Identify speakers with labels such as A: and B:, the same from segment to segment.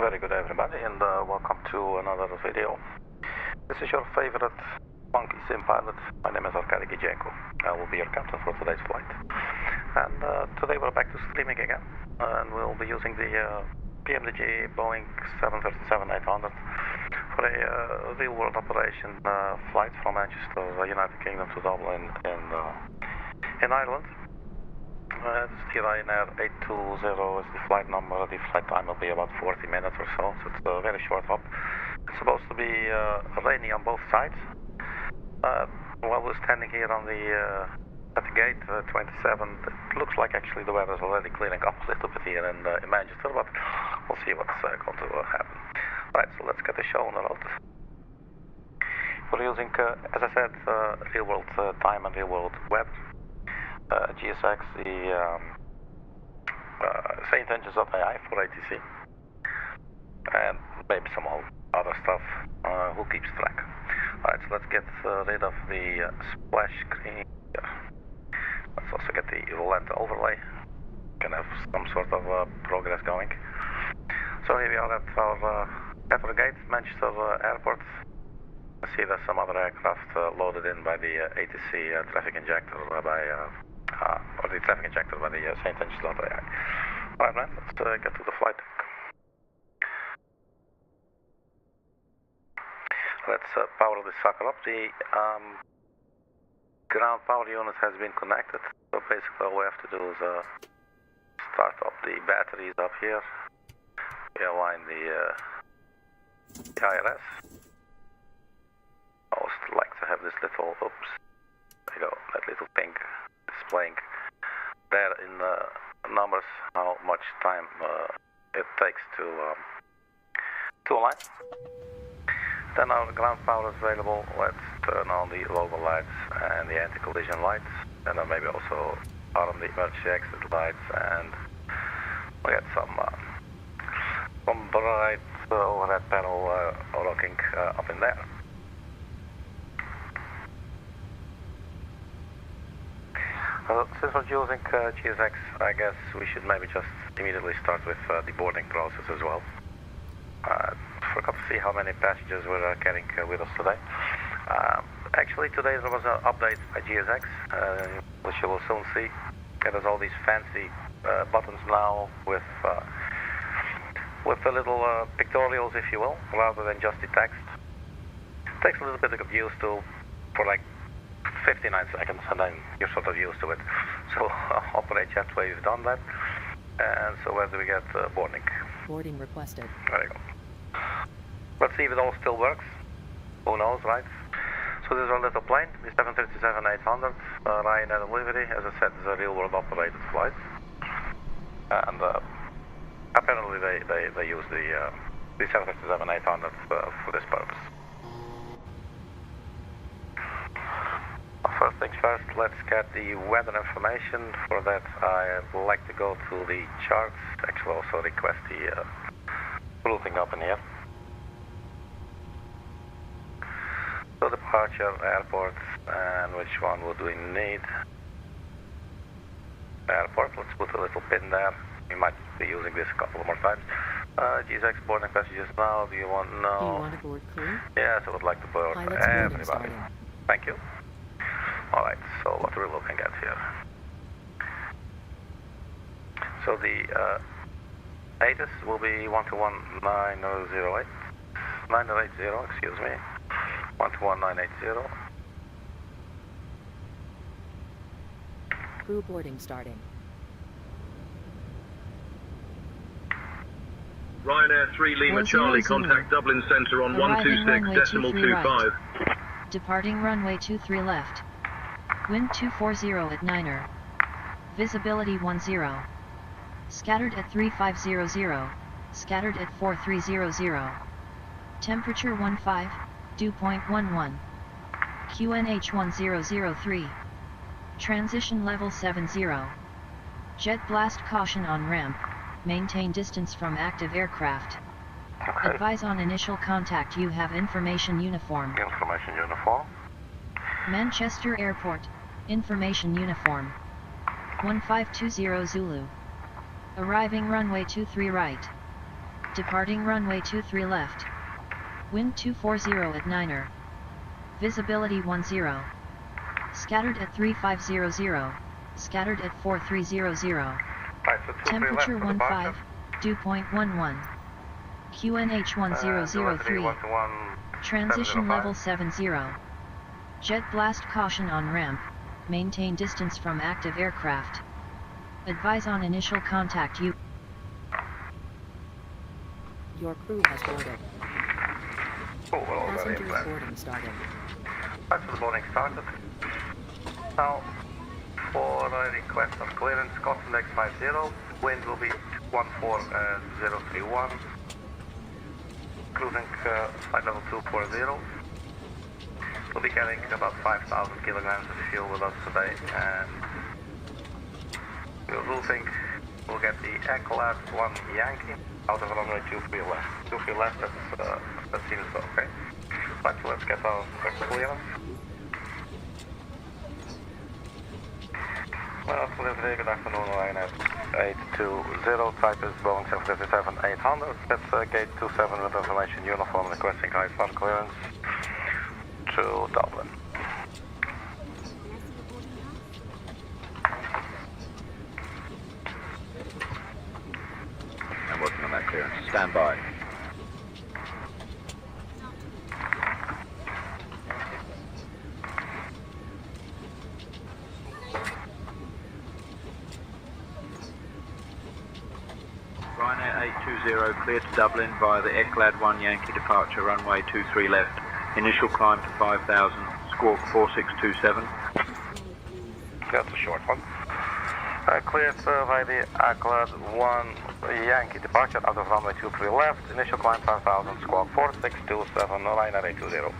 A: Very good everybody, and welcome to another video. This is your favorite monkey sim pilot. My name is Arkady Gidzenko. I will be your captain for today's flight. And today we're back to streaming again, and we'll be using the PMDG Boeing 737-800 for a real-world operation flight from Manchester, United Kingdom to Dublin in Ireland. It's the Ryanair 820 is the flight number. The flight time will be about 40 minutes or so it's a very short hop. It's supposed to be rainy on both sides. While we're standing here on the at the gate 27, it looks like actually the weather is already clearing up a little bit here in Manchester, but we'll see what's going to happen. Right, so let's get the show on the road. We're using, as I said, real-world time and real-world weather. GSX, the St. Engines of AI for ATC, and maybe some other stuff. Who keeps track? Alright, so let's get rid of the splash screen here. Let's also get the LELDO overlay. Can have some sort of progress going. So here we are at our gate, Manchester Airport. I see there's some other aircraft loaded in by the ATC traffic injector or the traffic injector by the St. Engines of AI. Alright man, let's get to the flight deck. Let's power this sucker up. The ground power unit has been connected, so basically all we have to do is start up the batteries up here. We align the IRS. I always like to have this little, oops, there you go, that little pink displaying there in numbers how much time it takes to align. Then our ground power is available. Let's turn on the logo lights and the anti-collision lights, and then maybe also arm the emergency exit lights, and we get some bright overhead panel looking up in there. Since we're using GSX, I guess we should maybe just immediately start with the boarding process as well. Forgot to see how many passengers we're carrying with us today. Actually, today there was an update by GSX, which you will soon see. It has all these fancy buttons now with the little pictorials, if you will, rather than just the text. It takes a little bit to get used to for like 59 seconds, and then you're sort of used to it. So operate jetway, we've done that. And so where do we get boarding?
B: Boarding requested.
A: There you go. Let's see if it all still works. Who knows, right? So this is our little plane, the 737-800, Ryanair delivery. As I said, it's a real-world operated flight. And apparently they use the 737-800 for this purpose. First things first, let's get the weather information. For that, I'd like to go to the charts. Actually, also request the routing up in here. So departure, airport, and which one would we need? Airport, let's put a little pin there. We might be using this a couple more times. GSX boarding passengers now. Do you want no?
B: Do you want to board crew?
A: Yes, I would like to board everybody. Thank you. Alright, so what are we looking at here? So the ATIS will be 121-9008, 9080, excuse me, 121-980.
B: Crew boarding starting.
C: Ryanair 3 Lima Charlie, contact Dublin Centre on 126.25.
D: Right. Departing runway 23 left. Wind 240 at 9er. Visibility 10. Scattered at 3500. Scattered at 4300. Temperature 15. Dew point 11. QNH 1003. Transition level 70. Jet blast caution on ramp. Maintain distance from active aircraft.
A: Okay.
D: Advise on initial contact. You have information uniform.
A: Information uniform.
D: Manchester Airport. Information uniform. 1520 Zulu. Arriving runway 23 right. Departing runway 23 left. Wind 240 at Niner. Visibility 10. Scattered at 3500. Scattered at 4300.
A: Right, so 23
D: Temperature
A: left for departure.
D: 15, dew point 11. QNH 1003.
A: 1
D: Transition
A: 705.
D: level 70. Jet blast caution on ramp. Maintain distance from active aircraft. Advise on initial contact you.
B: Your crew has boarded.
A: Oh, well, already in
B: Passengers
A: plan.
B: boarding started.
A: Right, so the boarding started. Now, for a request of clearance, cost index 50, wind will be 14031, cruising flight level 240. We'll be carrying about 5,000 kilograms of fuel with us today, and we're routing, we'll get the EKLAD 1 Yankee out of runway 23 left. 23 left, that seems okay. Right, so let's get our clearance. Well, good afternoon, Ryanair 820, type is Boeing 757-800, that's gate 27 with information uniform requesting high flight clearance to Dublin.
E: I'm working on that clearance. Stand by. Ryanair 820 cleared to Dublin via the EKLAD 1 Yankee departure runway 23 left. Initial climb to 5,000, squawk 4627.
A: That's a short one. Cleared by the EKLAD 1 Yankee departure out of runway 23 left. Initial climb 5,000, squawk 4627, Ryanair 820.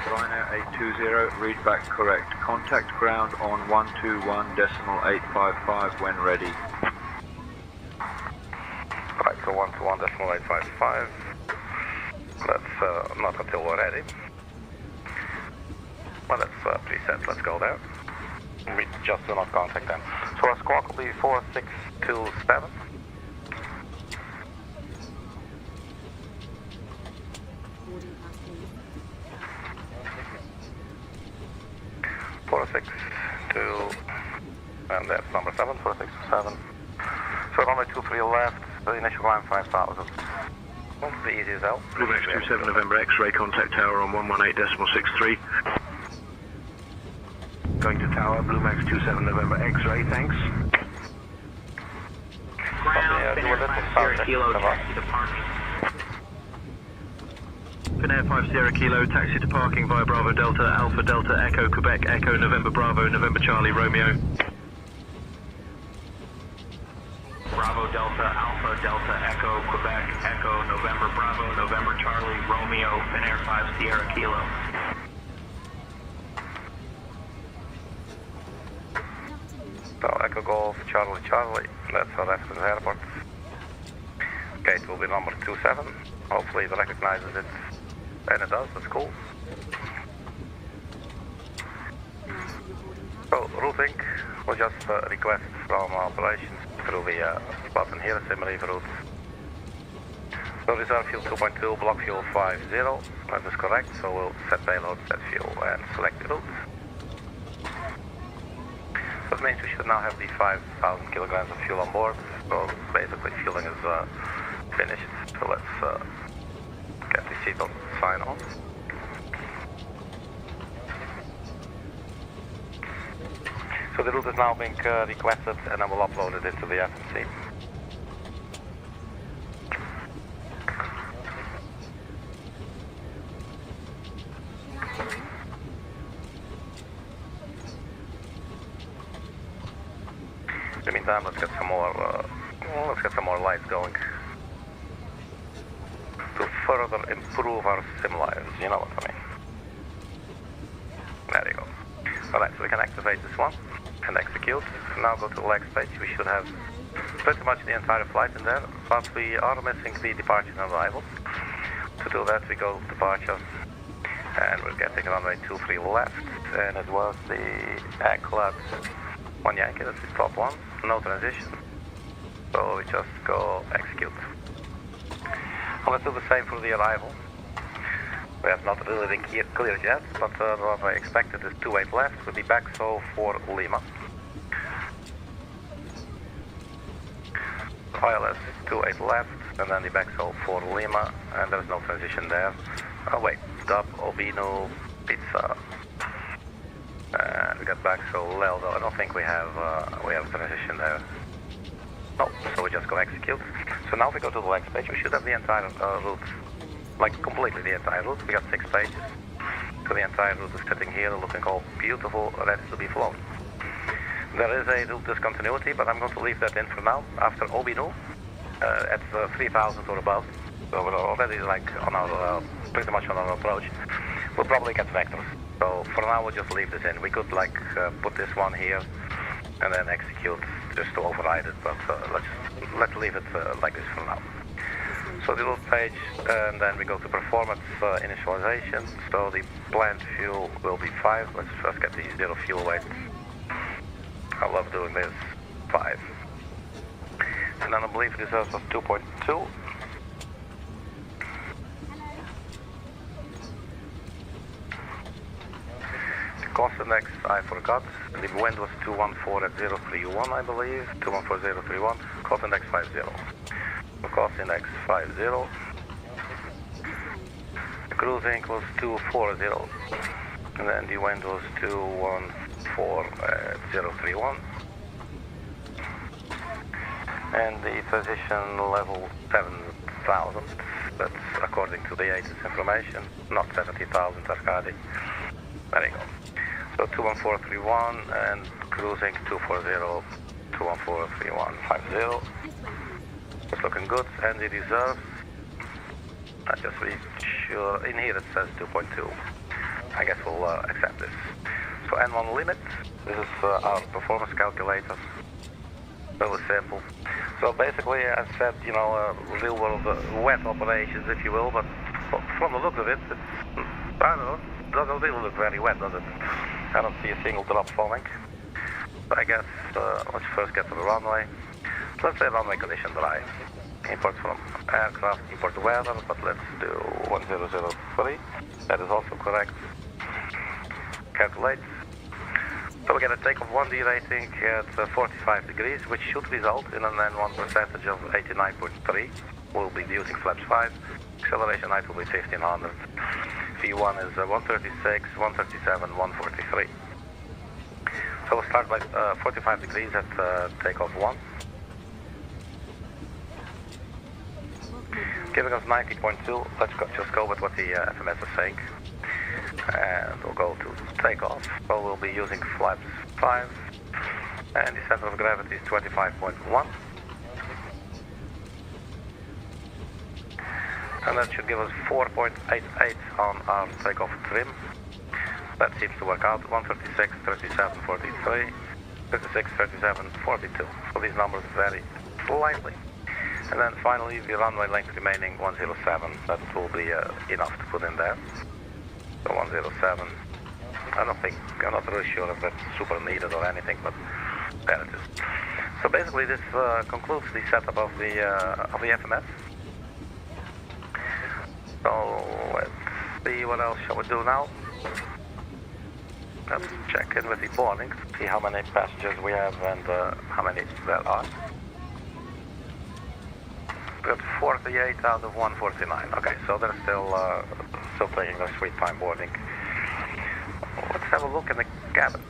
E: Ryanair 820, read back correct. Contact ground on 121.855 when ready.
A: Right, so 121.855. That's not until we're ready. Well, that's preset. Let's go there. We just do not contact them. So our squawk will be 4627. And that's number 7, 4627. So runway 23 left, the initial climb 5,000. Well, the easy as hell.
C: Bluemax 27 November X-ray, contact tower on 118.63. Going to tower, Bluemax 27 November X-ray, thanks.
A: Ground,
C: Finnair 5 Kilo, taxi to parking. Finnair 5 Kilo, taxi to parking via Bravo Delta, Alpha Delta, Echo Quebec, Echo November Bravo, November Charlie, Romeo. Bravo Delta, Alpha Delta, Echo Quebec, Echo November Bravo, November Charlie, Romeo, Finnair 5 Sierra Kilo.
A: So Echo Golf, Charlie, Charlie. That's our reference airport. Gate will be number 27. Hopefully it recognizes it. And it does, that's cool. So routing, we'll just request from operations through the button here, sim reef route. So reserve fuel 2.2, block fuel 50, that is correct, so we'll set payload, set fuel and select the route. That means we should now have the 5,000 kilograms of fuel on board, so basically fueling is finished, so let's get the seatbelt sign on. So the route is now being requested and I will upload it into the FMC. In the meantime, let's get some more lights going to further improve our sim lives, you know what I mean. There you go. Alright, so we can activate this one and execute. Now go to the leg stage. We should have pretty much the entire flight in there, but we are missing the departure and arrival. To do that, we go to departure and we're getting runway 23 left. and it was the EKLAD 1 Yankee, that's the top one, no transition. So we just go execute. And let's do the same for the arrival. We have not really been cleared yet, but what I expected is 28 left with the BAGSO for Lima. ILS 28 left, and then the BAGSO for Lima, and there's no transition there. Oh wait, Dub, Obino, Pizza. We got BAGSO, LELDO. I don't think we have a transition there. No, so we just go execute. So now if we go to the next page, we should have the entire route, like completely the entire route. We got 6 pages. So the entire route is sitting here looking all beautiful, ready to be flown. There is a route discontinuity, but I'm going to leave that in for now. After Obino, at 3,000 or above, so we're already like on our, pretty much on our approach. We'll probably get vectors. So for now we'll just leave this in. We could like put this one here and then execute just to override it, but let's leave it like this for now. So the route page, and then we go to performance initialization. So the planned fuel will be 5. Let's first get the 0 fuel weight. I love doing this. 5. And then I believe reserve was 2.2. The cost index I forgot. The wind was 214 at 031, I believe. 214031. Cost index 50. The cost index 50. The cruising was 240. And then the wind was 214 at 031. And the transition level 7,000. That's according to the agent's information, not 70,000 Arkady. There you go. So 21431 and cruising 240, 2143150. It's looking good. And the reserves, I just read sure, in here it says 2.2. I guess we'll accept this. So N1 limit, this is our performance calculator. Really simple. So basically, I said, you know, real world wet operations, if you will, but from the look of it, it's, I don't know, doesn't really look very wet, does it? I don't see a single drop falling. So I guess, let's first get to the runway. Let's say runway condition dry. Import from aircraft, import weather, but let's do 1003. That is also correct. Calculate. So we get a takeoff 1D rating at 45 degrees, which should result in an N1 percentage of 89.3. We'll be using flaps 5. Acceleration height will be 1500. V1 is 136, 137, 143. So we'll start by 45 degrees at takeoff 1. Giving us 90.2. Let's just go with what the FMS is saying. And we'll go to takeoff. So we'll be using flaps 5, and the center of gravity is 25.1. And that should give us 4.88 on our takeoff trim. That seems to work out. 136, 37, 43, 56, 37, 42. So these numbers vary slightly. And then finally the runway length remaining 107. That will be enough to put in there. So 107. I'm not really sure if that's super needed or anything, but there it is. So basically this concludes the setup of the FMS. So let's see what else shall we do now. Let's check in with the boarding, see how many passengers we have and how many there are. We got 48 out of 149. Okay, so they're still taking their sweet time boarding. Let's have a look in the cabin.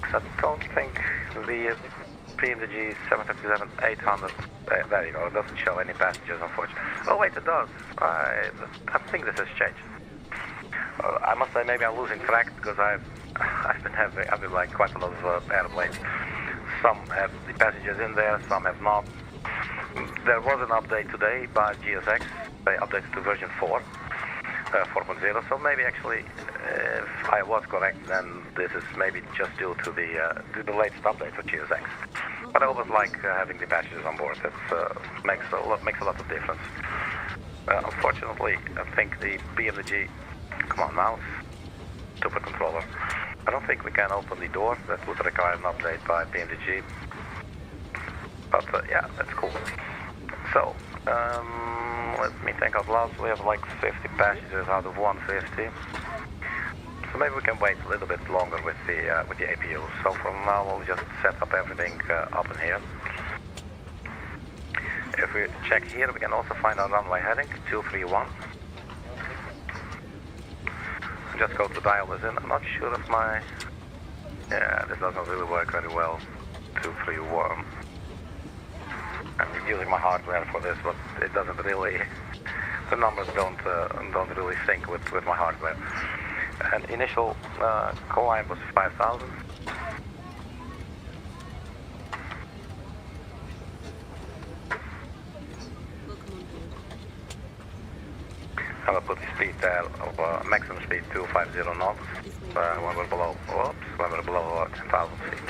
A: I don't think the PMDG 737-800, there you go, it doesn't show any passengers, unfortunately. Oh wait, it does. I think this has changed. I must say maybe I'm losing track because I've been like quite a lot of airplanes. Some have the passengers in there, some have not. There was an update today by GSX. They updated to version 4. 4.0, so maybe actually if I was correct, then this is maybe just due to the latest update for GSX. But I always like having the passengers on board. It makes a lot of difference. Unfortunately, I think the PMDG, come on mouse, stupid controller. I don't think we can open the door. That would require an update by PMDG. But yeah, that's cool. So, let me think out loud. We have like 50 passengers out of 150. So maybe we can wait a little bit longer with the APU. So from now we'll just set up everything up in here. If we check here, we can also find our runway heading 231. Just go to dial this in. I'm not sure if my... Yeah, this doesn't really work very well. 231. I'm using my hardware for this, but it doesn't really... The numbers don't really sync with my hardware. And initial climb was 5,000. And I'll put the speed there of maximum speed 250 knots when we're below, when we're below 10,000 feet.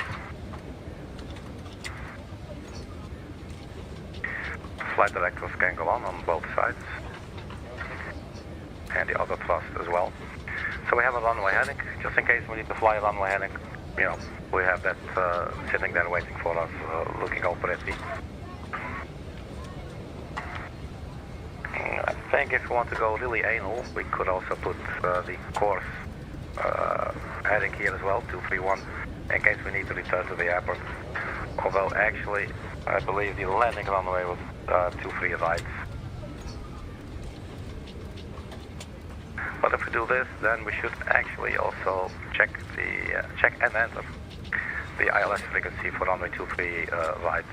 A: Flight directors can go on both sides, and the other thrust as well. So we have a runway heading, just in case we need to fly a runway heading. You know, we have that sitting there waiting for us, looking all pretty. I think if we want to go really anal, we could also put the course heading here as well, 231, in case we need to return to the airport. Although actually, I believe the landing runway was 23 right. But if we do this, then we should actually also check and enter the ILS frequency for runway 23 right.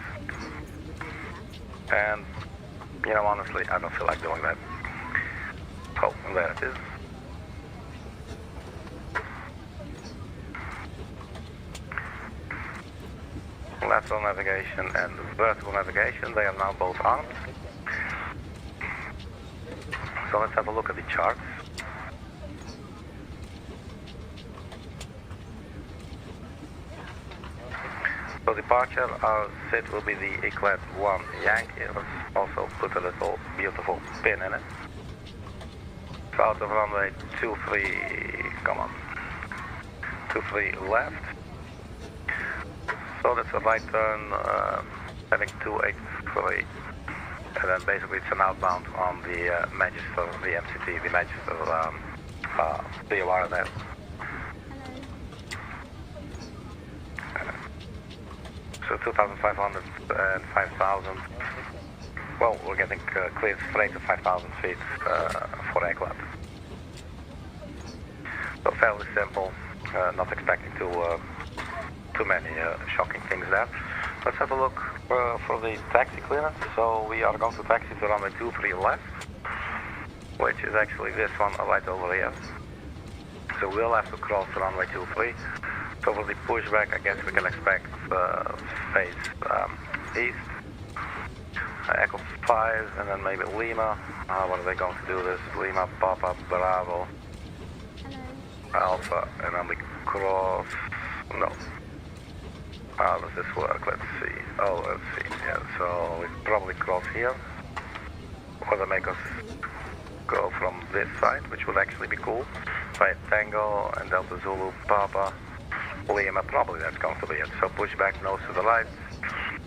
A: And you know, honestly, I don't feel like doing that. So there it is. Lateral navigation and vertical navigation, they are now both armed. So let's have a look at the charts. So departure, our sit will be the EKLAD 1 Yankee. Let's also put a little beautiful pin in it. So out of runway 23, come on, 23 left. So that's a right turn, heading 283. And then basically it's an outbound on the Manchester, the MCT, the Manchester DOR there. So 2,500 and 5,000. Well, we're getting cleared straight to 5,000 feet for EKLAD. So fairly simple, not expecting too many shocking things there. Let's have a look for the taxi clearance. So we are going to taxi to runway 23 left, which is actually this one right over here. So we'll have to cross runway 23. So for the pushback, I guess we can expect face east, Echo 5, and then maybe Lima. What are they going to do this? Lima, Papa, Bravo, Alpha, and then we cross. No. How does this work? Let's see. Oh, let's see. Yeah, so we probably cross here, or they make us go from this side, which would actually be cool. Right, Tango and Delta Zulu, Papa, Lima, probably that's going to be it. So pushback nose to the right,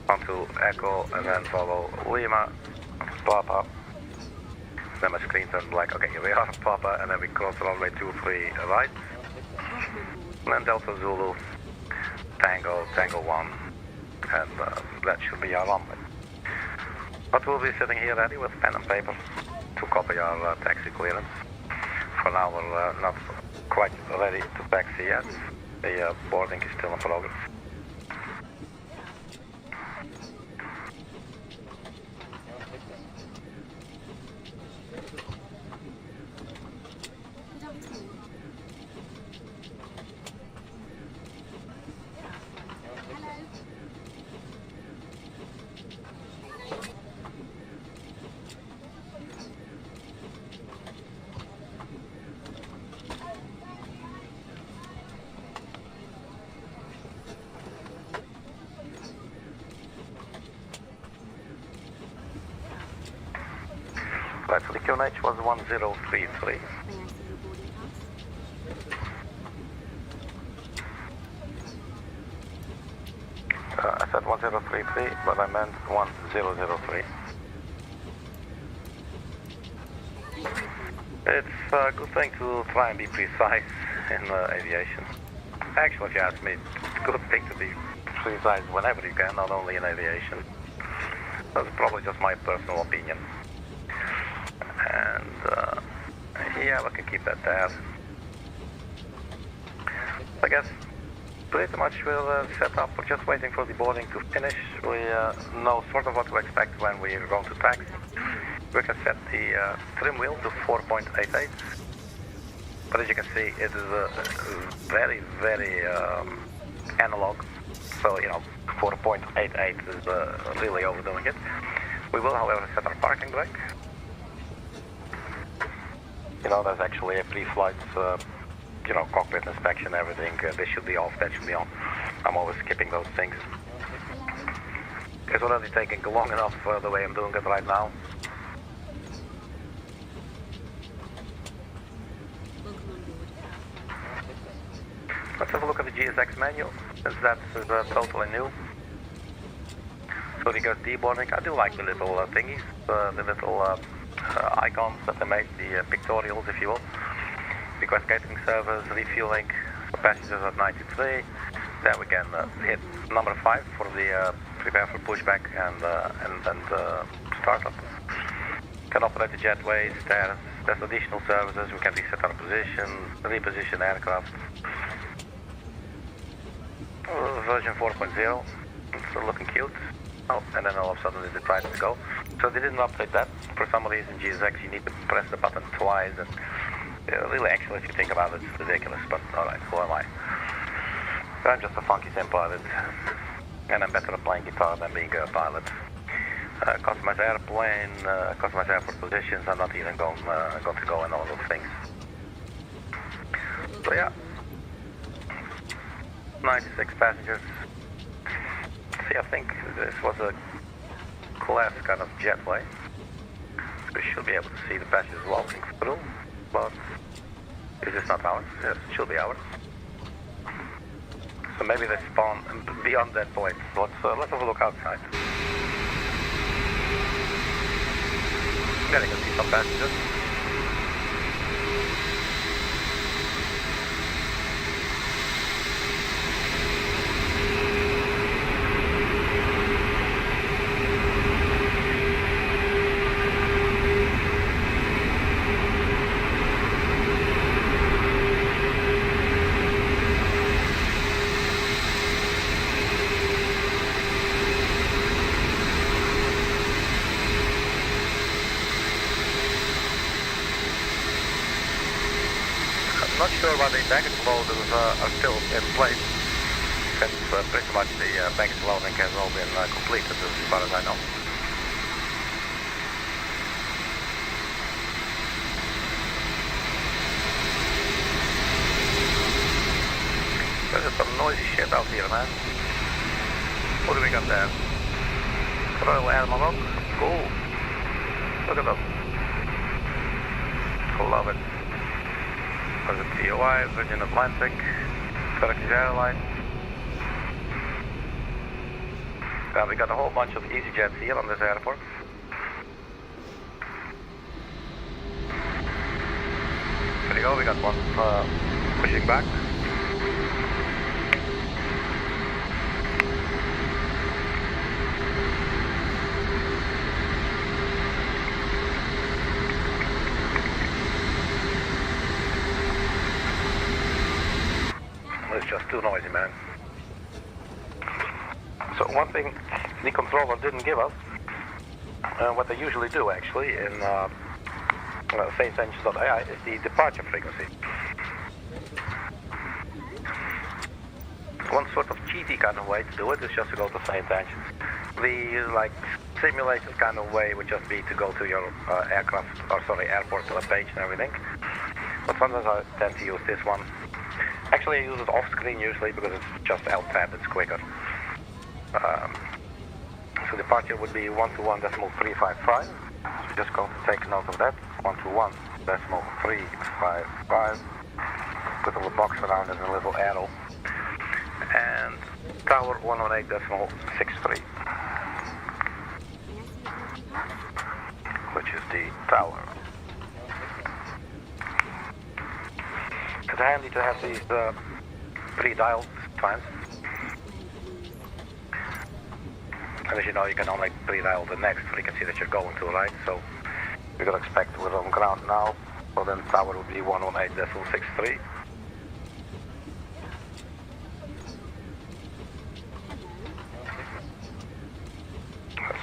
A: onto Echo, and then follow Lima, Papa. Then my screen turned black. Okay, here we are, Papa, and then we cross runway 23 right. And then Delta Zulu, Tango, Tango 1, and that should be our runway. But we'll be sitting here ready with pen and paper to copy our taxi clearance. For now, we're not quite ready to taxi yet. The boarding is still in progress. Right, so the QNH was 1033. I said 1033, but I meant 1003. It's a good thing to try and be precise in aviation. Actually, if you ask me, it's a good thing to be precise whenever you can, not only in aviation. That's probably just my personal opinion. And yeah, we can keep that there. I guess pretty much we'll set up. We're just waiting for the boarding to finish. We know sort of what to expect when we're going to taxi. We can set the trim wheel to 4.88. But as you can see, it is very, very analog. So, you know, 4.88 is really overdoing it. We will, however, set our parking brake. You know, there's actually a pre-flight, you know, cockpit inspection, everything. This should be off, that should be on. I'm always skipping those things. It's already taking long enough the way I'm doing it right now. Let's have a look at the GSX menu, since that is totally new. So regards deboarding, I do like the little thingies, the little icons that they made, the pictorials, if you will. Request catering service, refueling for passengers at 93. Then we can hit number 5 for the prepare for pushback and startup. Can operate the jetways, there's additional services, we can reset our position, reposition aircraft. Version 4.0, it's looking cute. Oh, and then all of a sudden it decided to go. So they didn't update that. For some reason, GSX, you need to press the button twice. And really, actually, if you think about it, it's ridiculous. But alright, who am I? I'm just a funky sim pilot. And I'm better at playing guitar than being a pilot. Customize airplane, customize airport positions. I'm not even going to go in all those things. So yeah. 96 passengers. See, I think this was a class kind of jetway. We should be able to see the passengers walking through, but is this not ours? Yes, it should be ours. So maybe they spawn beyond that point. Let's have a look outside. Yeah, you can see some passengers. I'm not sure whether the baggage loaders are still in place, since pretty much the baggage loading has all been completed as far as I know. There's some noisy shit out here, man. What do we got there? Royal Air Maroc? Cool. Look at that. Love it. There's a TOI, Virgin Atlantic, Turkish Airline. We got a whole bunch of EasyJets here on this airport. There you go, we got one pushing back. It's just too noisy, man. So one thing the controller didn't give us, what they usually do actually in FaceEngines.ai, is the departure frequency. One sort of cheaty kind of way to do it is just to go to FaceEngines. The like simulated kind of way would just be to go to your airport page and everything. But sometimes I tend to use this one. Actually, I use it off screen usually because it's just LTAB, it's quicker. So departure would be 121.355. So we're just going to take note of that. 121.355. Put a little box around it and a little arrow. and tower 118.63, which is the tower. It's handy to have these pre-dialed times. And as you know, you can only pre-dial the next frequency that you're going to, right? So we're going to expect we're on ground now, so then tower will be 118.63.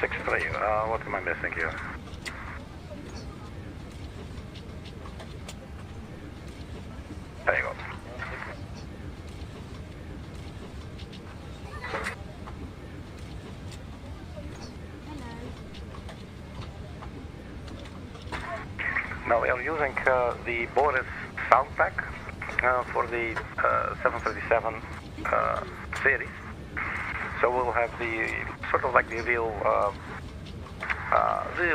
A: 63. What am I missing here? There you go. Now we are using the Boris sound pack for the 737 series. So we'll have the sort of like the real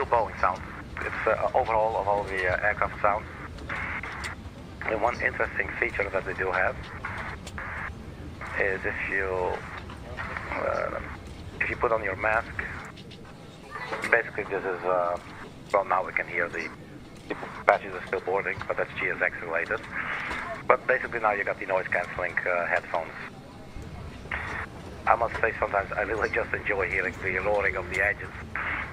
A: Boeing sound. It's overall of all the aircraft sounds. And one interesting feature that they do have is if you put on your mask, basically this is well, now we can hear the passengers are still boarding, but that's GSX related. But basically now you got the noise cancelling headphones. I must say sometimes I really just enjoy hearing the roaring of the engines.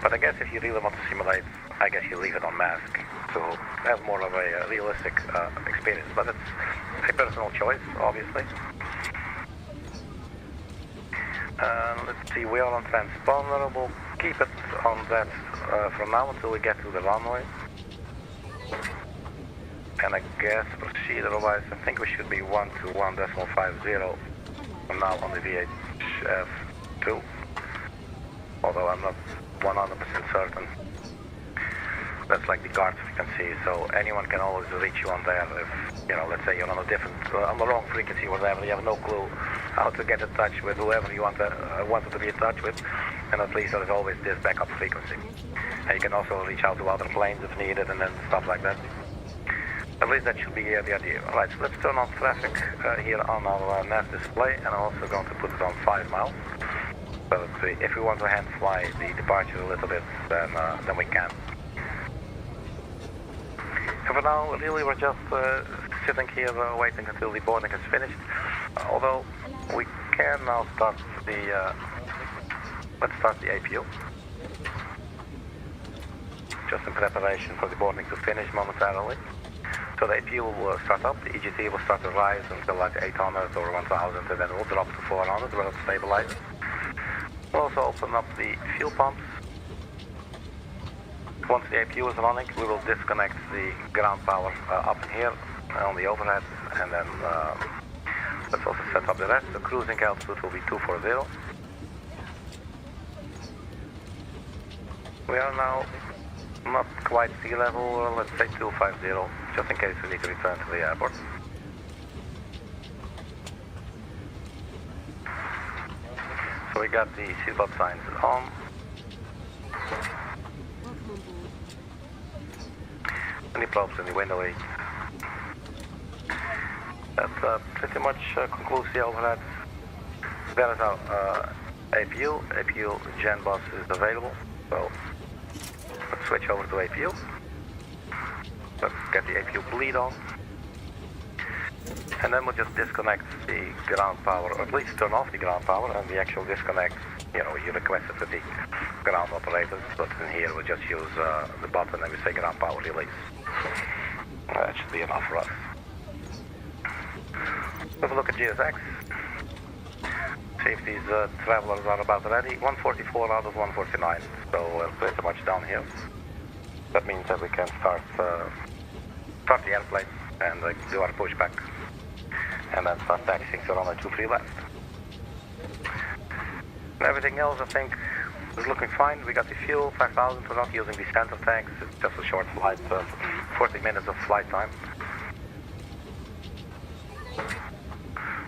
A: But I guess if you really want to simulate, I guess you leave it on mask to have more of a realistic experience. But it's a personal choice, obviously. Let's see, we are on transponder. We'll keep it on that from now until we get to the runway. And I guess procedure-wise, I think we should be 121.50 from now on the VHF2. Although I'm not 100% certain. That's like the guard frequency, so anyone can always reach you on there if, you know, let's say you're on a different, on the wrong frequency or whatever, you have no clue how to get in touch with whoever you wanted to be in touch with, and at least there is always this backup frequency. And you can also reach out to other planes if needed and then stuff like that. At least that should be the idea. Alright, so let's turn on traffic here on our nav display, and I'm also going to put it on 5 miles. So if we want to hand fly the departure a little bit, then we can. And for now, really we're just sitting here waiting until the boarding is finished. Although we can now start the, let's start the APU. Just in preparation for the boarding to finish momentarily. So the APU will start up, the EGT will start to rise until like 800 or 1000, and then it will drop to 400 where it stabilizes. We'll also open up the fuel pumps. Once the APU is running, we will disconnect the ground power up here on the overhead, and then let's also set up the rest. The cruising altitude will be 240. We are now not quite sea level, let's say 250, just in case we need to return to the airport. So we got the seatbelt signs on. Any probes in the window lead. That pretty much concludes the overhead. There is our APU gen bus is available, so let's switch over to APU. Let's get the APU bleed on. And then we'll just disconnect the ground power, or at least turn off the ground power, and the actual disconnect, you know, you request it with the ground operators, but in here we'll just use the button and we say ground power release. That should be enough for us. Have a look at GSX. See if these travelers are about ready. 144 out of 149, so we're pretty much down here. That means that we can start the airplane and do our pushback, and then start taxiing to runway 23 left. And everything else, I think, is looking fine. We got the fuel, 5000. We're not using the center tanks. It's just a short flight, 40 minutes of flight time.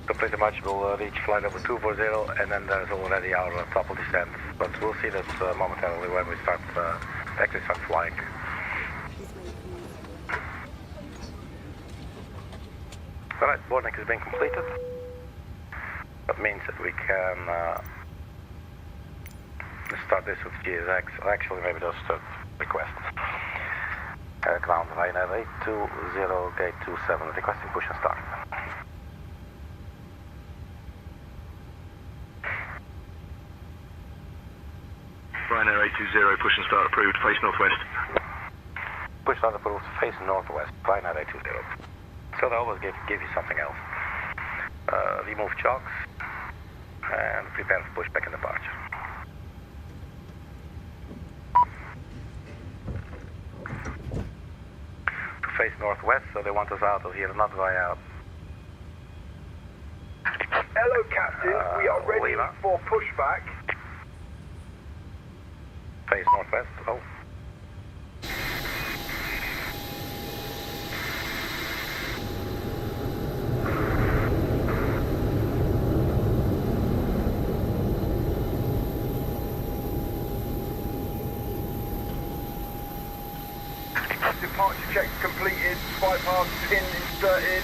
A: So pretty much we'll reach flight level 240, and then there's already our topple descent. But we'll see this momentarily when we actually start flying. Alright, boarding has been completed. That means that we can start this with GSX. Actually, maybe those start request. Ground Ryanair 820, gate 27, requesting push and start.
C: Ryanair 820, push and start approved, face northwest.
A: Push start approved, face northwest, Ryanair 820. So they always give you something else. Remove chocks and prepare for pushback and departure. To face northwest, so they want us out of here, not via.
F: Hello, Captain. We are ready
A: Lima.
F: for pushback.
A: Face northwest. Oh.
F: Departure check completed. Bypass pin inserted.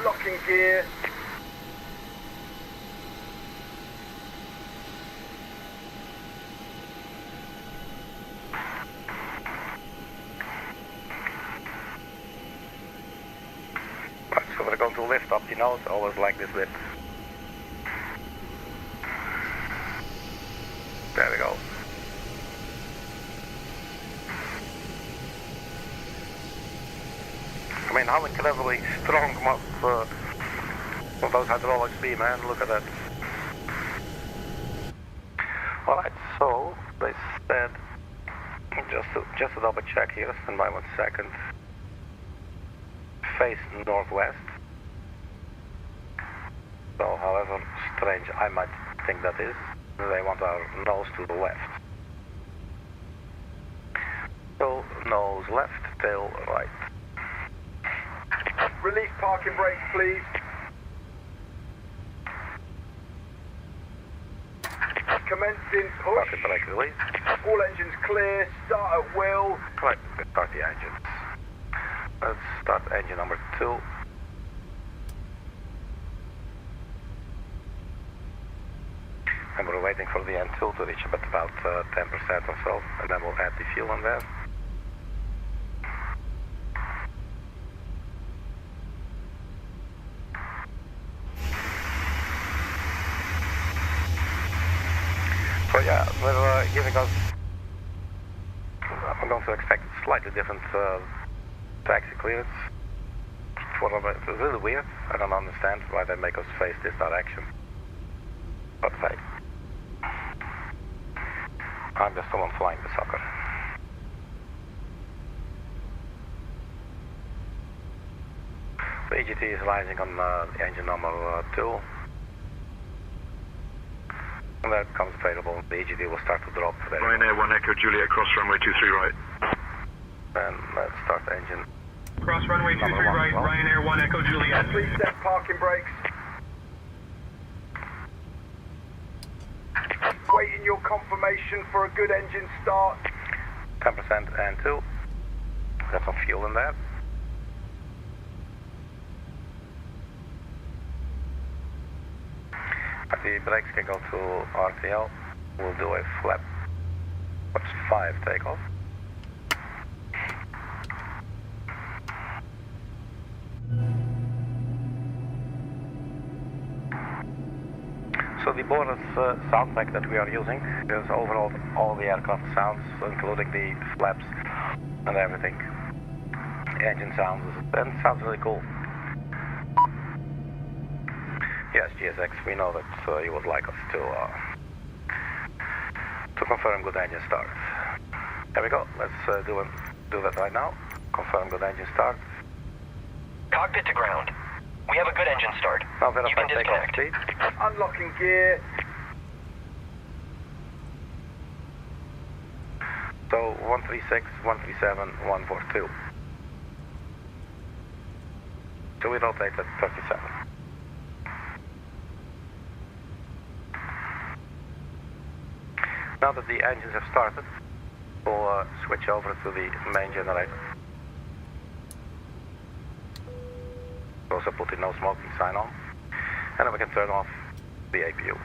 F: Locking gear.
A: Right, so we're going to lift up the nose, always like this lift. There we go. I mean, how incredibly strong must those hydraulics be, man? Look at that. Alright, so they said, just to double check here, stand by 1 second. Face northwest. So, however strange I might think that is, they want our nose to the left. So, nose left, tail right.
F: Release parking brakes, please. Commencing push.
A: Parking brake release.
F: All engines clear. Start at will.
A: Right, let's start the engines. Let's start engine number 2. And we're waiting for the N2 to reach about 10% or so, and then we'll add the fuel in there. So yeah, they're giving us, I'm going to expect slightly different taxi clearance. It's really weird. I don't understand why they make us face this direction. But hey, I'm just the one flying the sucker. The EGT is rising on engine number 2. And that comes available. The EGT will start to drop.
C: Ryanair 1 Echo Juliet, cross runway 23 right.
A: And let's start engine.
C: Cross runway 23 right,
A: well.
C: Ryanair 1 Echo Juliet.
F: Please step parking brakes. Waiting your confirmation for a good engine start.
A: 10% and 2. Got some fuel in there. The brakes can go to RTL. We'll do a flap. What's 5 takeoff? So the Boris sound pack that we are using is overall all the aircraft sounds, including the flaps and everything. Engine sounds, and it sounds really cool. Yes, GSX, we know that you would like us to confirm good engine start. There we go. Let's do that right now. Confirm good engine start.
G: Cockpit to ground. We have a good engine start.
A: Now
G: You
A: verify
G: can
A: takeoff
G: disconnect.
A: speed.
F: Unlocking gear.
A: So 136, 137, 142. So we rotate at 37. Now that the engines have started, we'll switch over to the main generator. Also put the no smoking sign on, and then we can turn off the APU.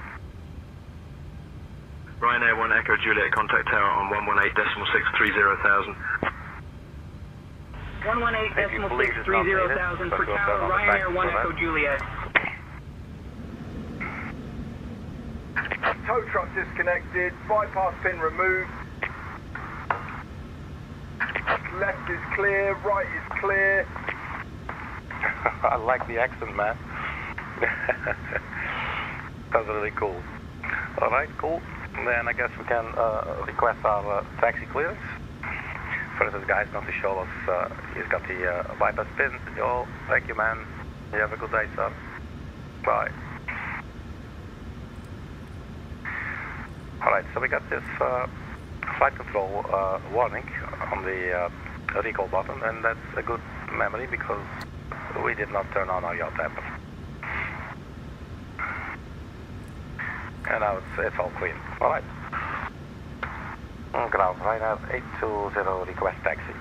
C: Ryanair 1 Echo Juliet, contact tower on 118.630,000.
G: 118.630,000 for tower, Ryanair 1 Echo Juliet.
F: Tow truck disconnected, bypass pin removed. Left is clear, right is clear.
A: I like the accent, man. That's really cool. Alright, cool. Then I guess we can request our taxi clearance. First, this guy's going to show us, he's got the bypass pin. Yo, thank you, man. You have a good day, sir. Bye. Alright, so we got this flight control warning on the recall button, and that's a good memory because we did not turn on our yaw damper. And now it's all clean. Alright. Ground, Ryanair 820, request taxi.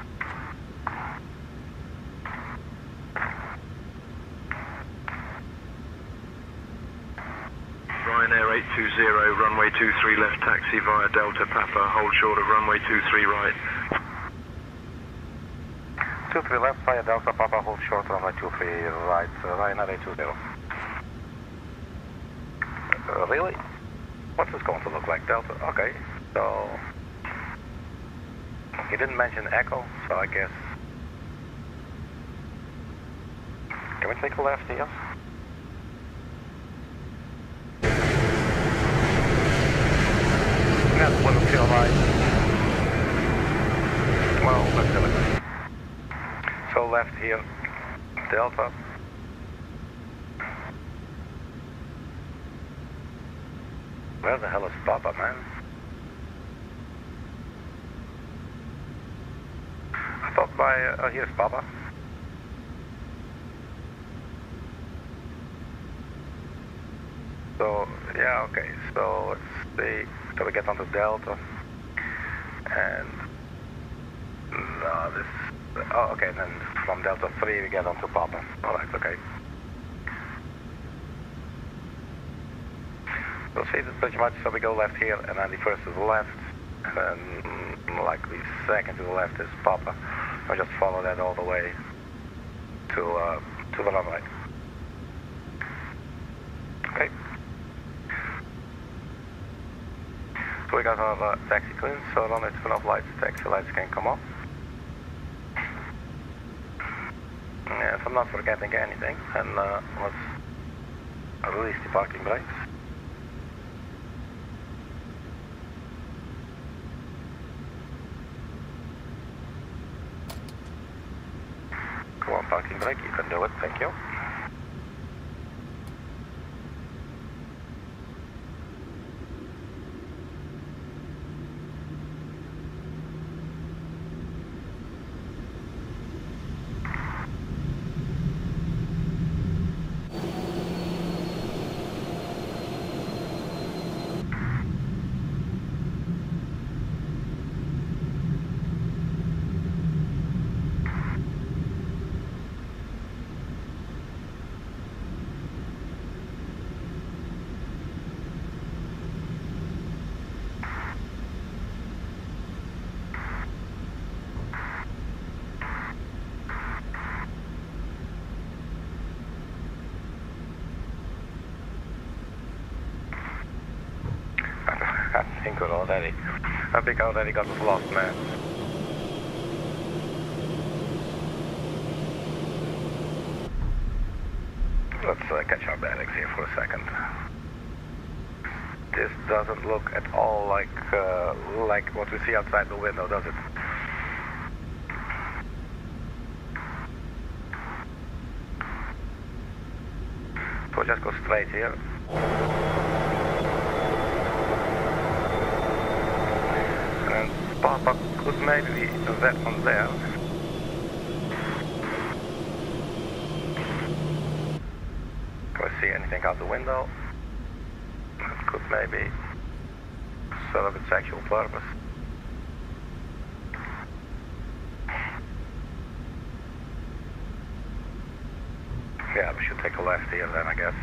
C: Ryanair 820, runway 23 left taxi via Delta Papa, hold short of runway 23 right.
A: 23 left via Delta Papa, hold short runway 23 right, Ryanair 820. Really? What's this going to look like, Delta? Okay, so... He didn't mention Echo, so I guess... Can we take a left here? That wouldn't feel right. Well, let's do it. So left here, Delta. Where the hell is Papa, man? I thought by, here's Papa. So, yeah, okay, so let's see, so we get onto Delta, and, no, this, oh, okay, then from Delta 3 we get onto Papa, alright, okay. We'll see this pretty much, so we go left here, and then the first to the left, and like the second to the left is Papa. I'll just follow that all the way to the runway. Okay. So we got our taxi clean, so runway turn off lights, taxi lights can come off. And if I'm not forgetting anything, then let's release the parking brakes. Go on, parking brake, you can do it, thank you. I think I already got lost, man. Let's catch our bearings here for a second. This doesn't look at all like what we see outside the window, does it? So we'll just go straight here. Papa could maybe be that one there. everything out the window. It could maybe serve its actual purpose. Yeah, we should take a left here then, I guess.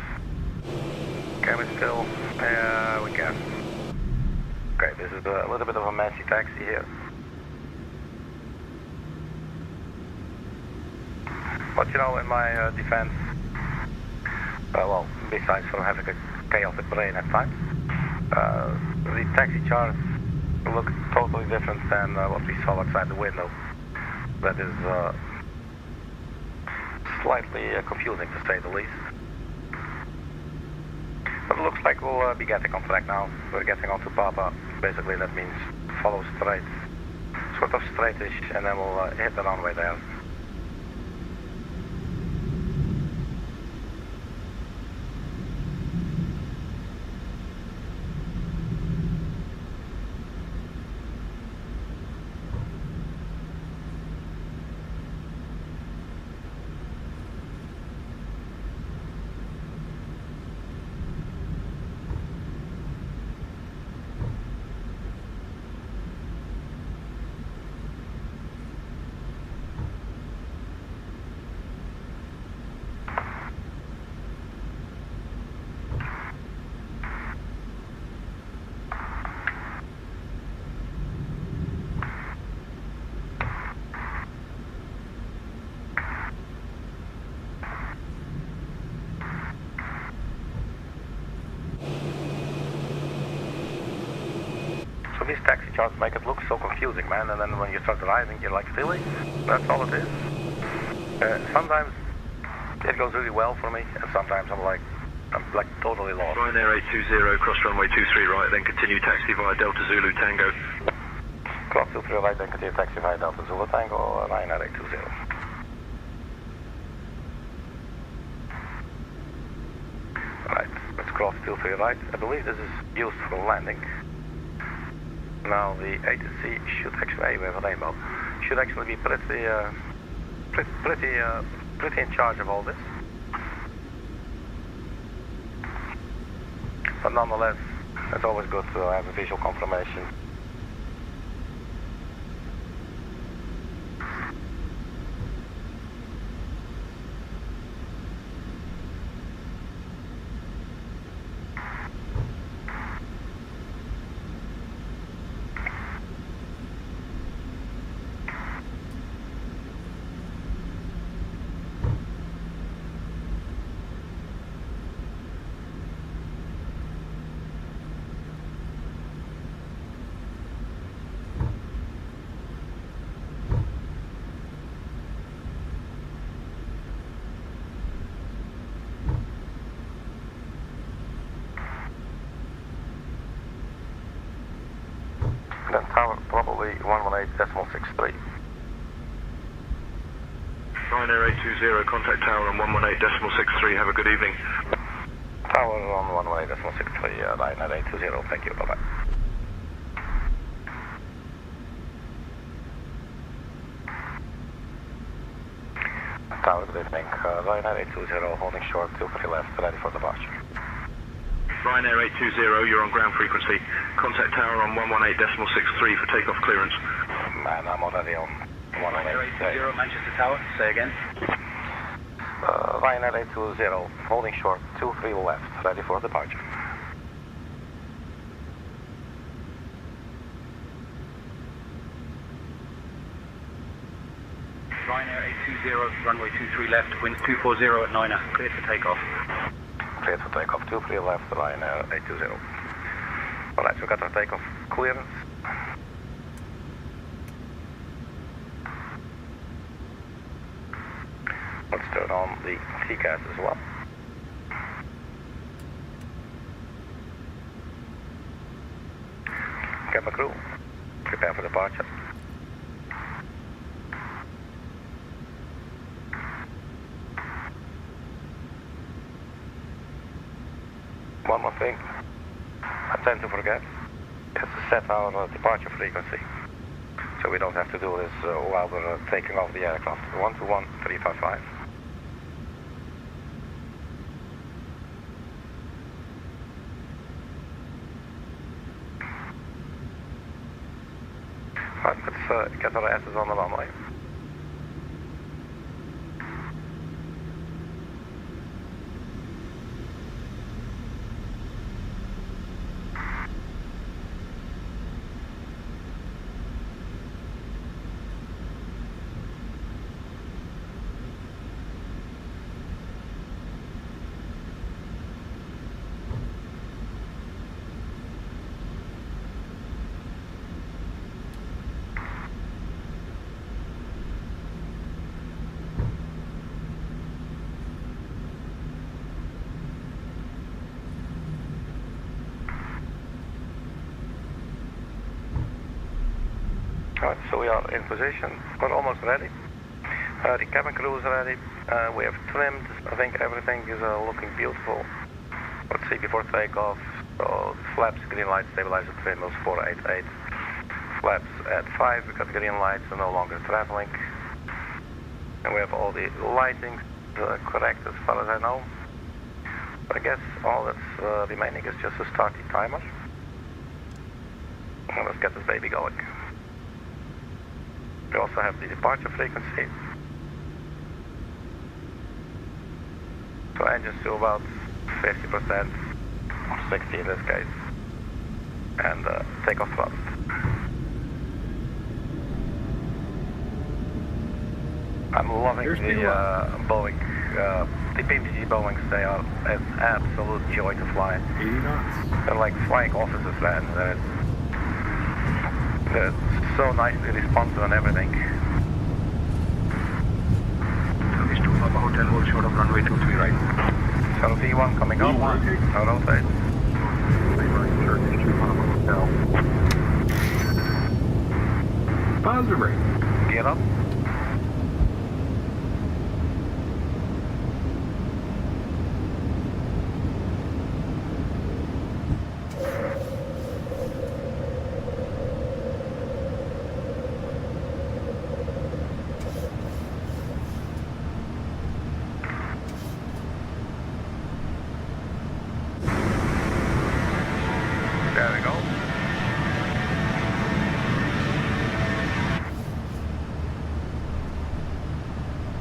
A: Can we still? Yeah, we can. Okay, this is a little bit of a messy taxi here. But you know, in my defense, well, besides from having a chaotic brain at times, the taxi charts look totally different than what we saw outside the window. That is slightly confusing to say the least. But it looks like we'll be getting on track now. We're getting onto Papa. Basically that means follow straight, sort of straightish, and then we'll hit the runway there. So these taxi charts make it look so confusing, man, and then when you start driving, you're like, really? That's all it is? Sometimes it goes really well for me, and sometimes I'm like totally lost.
C: Ryanair 820, cross runway 23 right, then continue taxi via Delta Zulu Tango.
A: Cross 23 right, then continue taxi via Delta Zulu Tango, Ryanair 820. Right, let's cross 23 right. I believe this is used for landing. Now the agency should actually, we have a rainbow, should actually be pretty in charge of all this. But nonetheless, it's always good to have a visual confirmation. Then tower probably 118.63.
C: Ryanair 820, contact tower on 118.63, have a good evening.
A: Tower on 118.63, Ryanair 820, thank you, bye-bye. Tower, good evening, Ryanair 820, holding short, 23 left, ready for departure.
C: Ryanair 820, you're on ground frequency. Contact tower on 118.63 for takeoff clearance.
A: Man, I'm already on 118.
E: Ryanair 820, Manchester Tower, say again.
A: Ryanair 820, holding short, 23 left, ready for departure.
E: Ryanair 820, runway 23 left, winds 240 at Niner, cleared for takeoff.
A: Cleared for takeoff, 23 left, Ryanair 820. Alright, so we got our takeoff clearance. Let's turn on the TCAS as well. Camera crew, prepare for departure. One more thing I tend to forget is to set our departure frequency, so we don't have to do this while we're taking off the aircraft. 121.355. Alright, let's get our asses on the runway. Alright, so we are in position. We're almost ready. The cabin crew is ready. We have trimmed. I think everything is looking beautiful. Let's see before takeoff. So flaps, green light, stabilizer trim was 488. Flaps at 5 because green lights are no longer traveling. And we have all the lighting correct as far as I know. But I guess all that's remaining is just to start the timer. And let's get this baby going. We also have the departure frequency. So engines to about 50%, or 60 in this case. And takeoff thrust. I'm loving the Boeing, the PMDG Boeings. They are an absolute joy to fly.
H: 80 knots.
A: They're like flying officers, man. They're so nicely responsive and everything.
E: Service to Papa Hotel, hold short of runway 23 right.
A: So V1 coming up. No rotate.
E: Service to Papa Hotel.
H: Positive rate.
A: Gear up. There we go.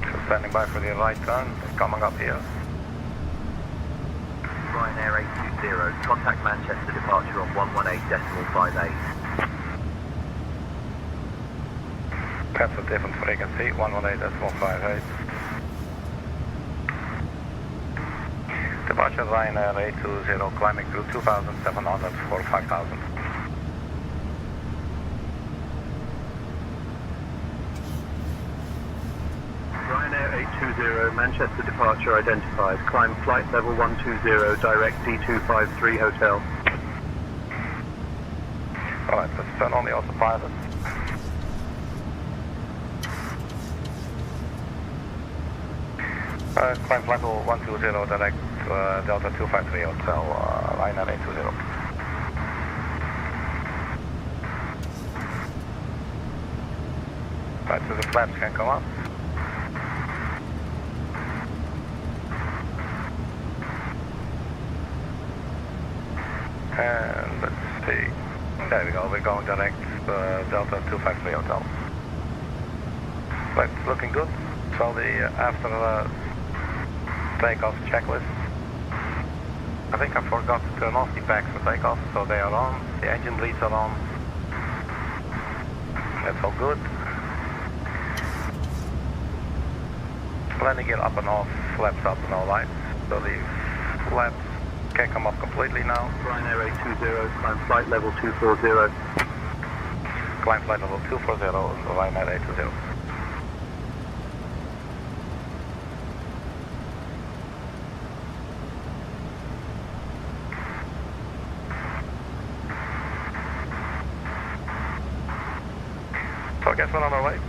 A: So standing by for the right turn. It's coming up here.
G: Ryanair 820, contact Manchester departure on 118.58.
A: That's a different frequency, 118.58. Departure Ryanair 820, climbing through 2,700 for 5,000.
E: Ryanair 820, Manchester departure identified. Climb flight level 120, direct D253 hotel.
A: Alright, let's turn on the autopilot. Climb flight level 120, direct Delta 253 hotel, Ryanair 820. Right, so the flaps can come up. And let's see. There we go, we're going direct Delta 253 hotel. Right, it's looking good. So the after takeoff checklist. I think I forgot to turn off the packs for takeoff, so they are on. The engine bleeds are on. That's all good. Landing gear up and off, flaps up and all lights. So the flaps can come off completely now.
E: Ryanair 820, climb flight level 240.
A: Climb flight level 240 on the Ryanair 820. So I guess we're on our way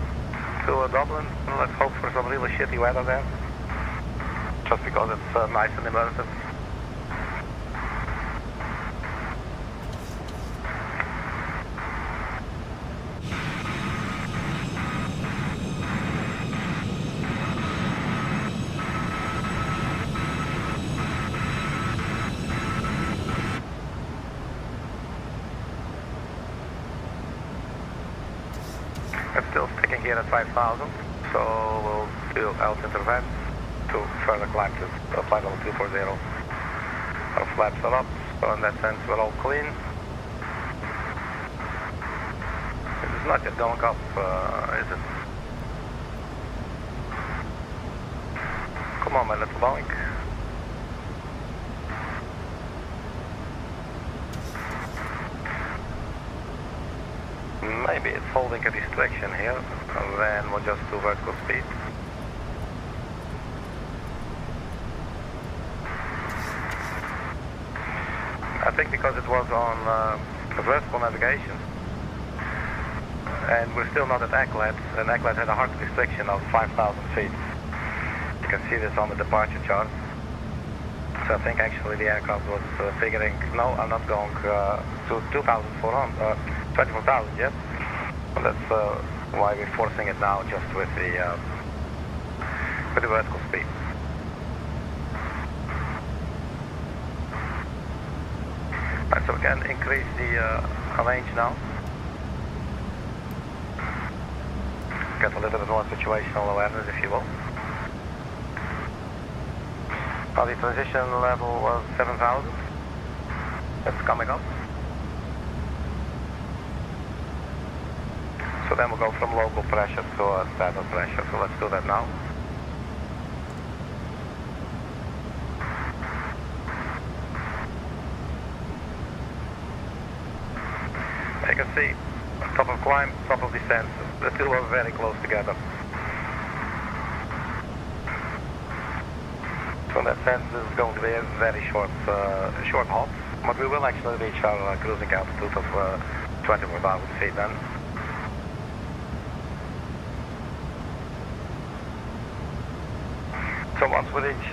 A: to Dublin. Let's hope for some really shitty weather there. Just because it's nice and immersive. here at 5,000, so we'll do altitude vent to further climb to flight level 240. Our flaps are up, so in that sense we're all clean. It's not yet going up, is it? Come on, my little Boeing. Maybe it's holding a restriction here, and then we'll just do vertical speed. I think because it was on vertical navigation, and we're still not at EKLAD, and EKLAD had a hard restriction of 5,000 feet. You can see this on the departure chart. So I think actually the aircraft was figuring, no, I'm not going to 24,000 yet. And that's why we're forcing it now just with the vertical speed. Right, so we can increase the range now. Get a little bit more situational awareness, if you will. Now the transition level was 7,000. It's coming up. So then we'll go from local pressure to standard pressure. So let's do that now. You can see top of climb, top of descent. The two are very close together. So in that sense, this is going to be a very short hop, but we will actually reach our cruising altitude of 24,000 feet then. So once we reach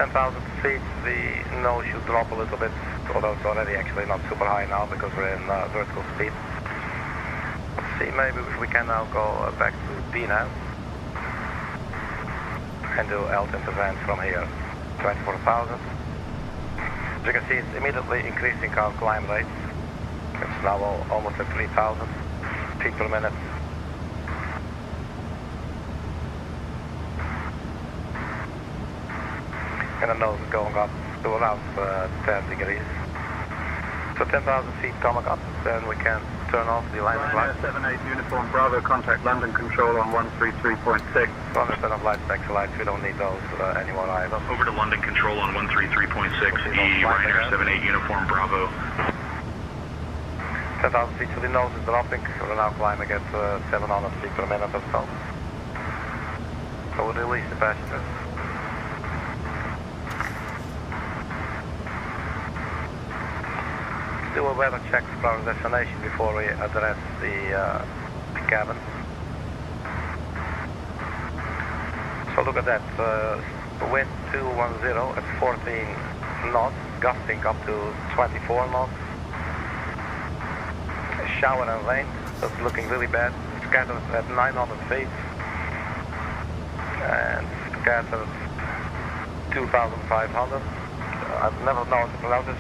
A: 10,000 feet, the nose should drop a little bit, although it's already actually not super high now because we're in vertical speed. Let's see, maybe if we can now go back to PENIL and do altitude vent from here. 24,000. As you can see, it's immediately increasing our climb rate. It's now almost at 3,000 feet per minute. And the nose is going up to around 10 degrees. So 10,000 feet coming up, then we can turn off the landing lights.
E: Ryanair 78 Uniform Bravo, contact London Control on 133.6.
A: So understand of lights, taxi lights, we don't need those anymore either.
C: Over to London Control on 133.6, the Ryanair 78 Uniform Bravo.
A: 10,000 feet, so the nose is dropping. We're now climbing at 700 feet per minute or so. So we'll release the passengers. Do a weather check for our destination before we address the cabin. So look at that, wind 210 at 14 knots, gusting up to 24 knots. A shower and rain, that's looking really bad. Scattered at 900 feet. And scattered 2,500. I've never known to pronounce it.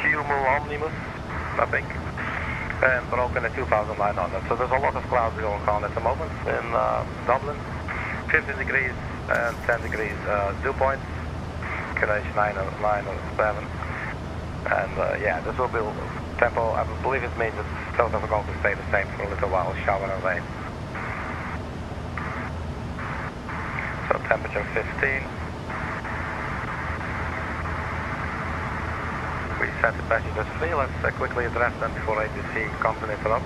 A: Cumulonimbus, I think, and broken at 2,900. So there's a lot of clouds going on at the moment in Dublin. 15 degrees and 10 degrees dew points, Canadian 9 or 7. And yeah, this will be tempo. I believe it means that those are going to stay the same for a little while, shower and rain. So temperature 15. We set the passengers free. Let's quickly address them before ATC comes and interrupts.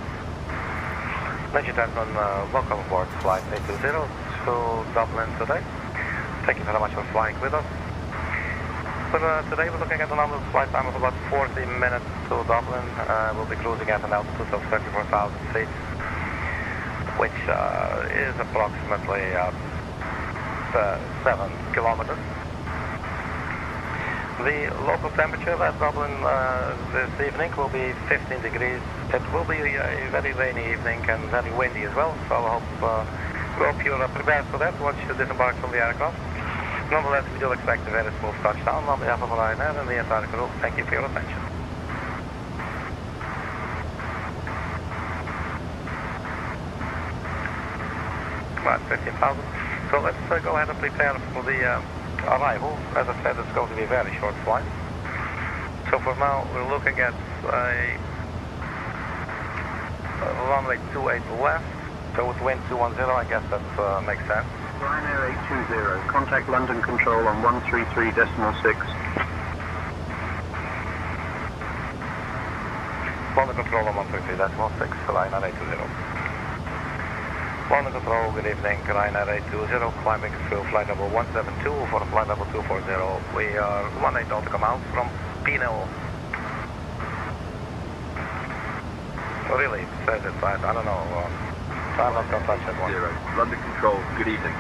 A: Ladies and gentlemen, welcome aboard flight 820 to Dublin today. Thank you very much for flying with us. Today we're looking at a number of flight time of about 40 minutes to Dublin. We'll be cruising at an altitude of 34,000 feet, which is approximately 7 kilometers. The local temperature at Dublin this evening will be 15 degrees. It will be a very rainy evening and very windy as well, so I hope you're prepared for that once you disembark from the aircraft. Nonetheless, we do expect a very smooth touchdown on behalf of Ryanair and the entire crew. Thank you for your attention. Right, 15,000. So let's go ahead and prepare for the arrival. As I said, it's going to be a very short flight. So for now, we're looking at a runway 28 left. So with wind 210, I guess that makes sense.
E: Ryanair 820, contact London Control on 133.6.
A: London Control on 133.6, Ryanair 820. London Control, good evening, Ryanair 820, climbing through flight level 172 for flight level 240. We are 18 nautical miles from PENIL. Really, it says it right, I don't know. I'm not going to touch that one.
G: London Control, good evening.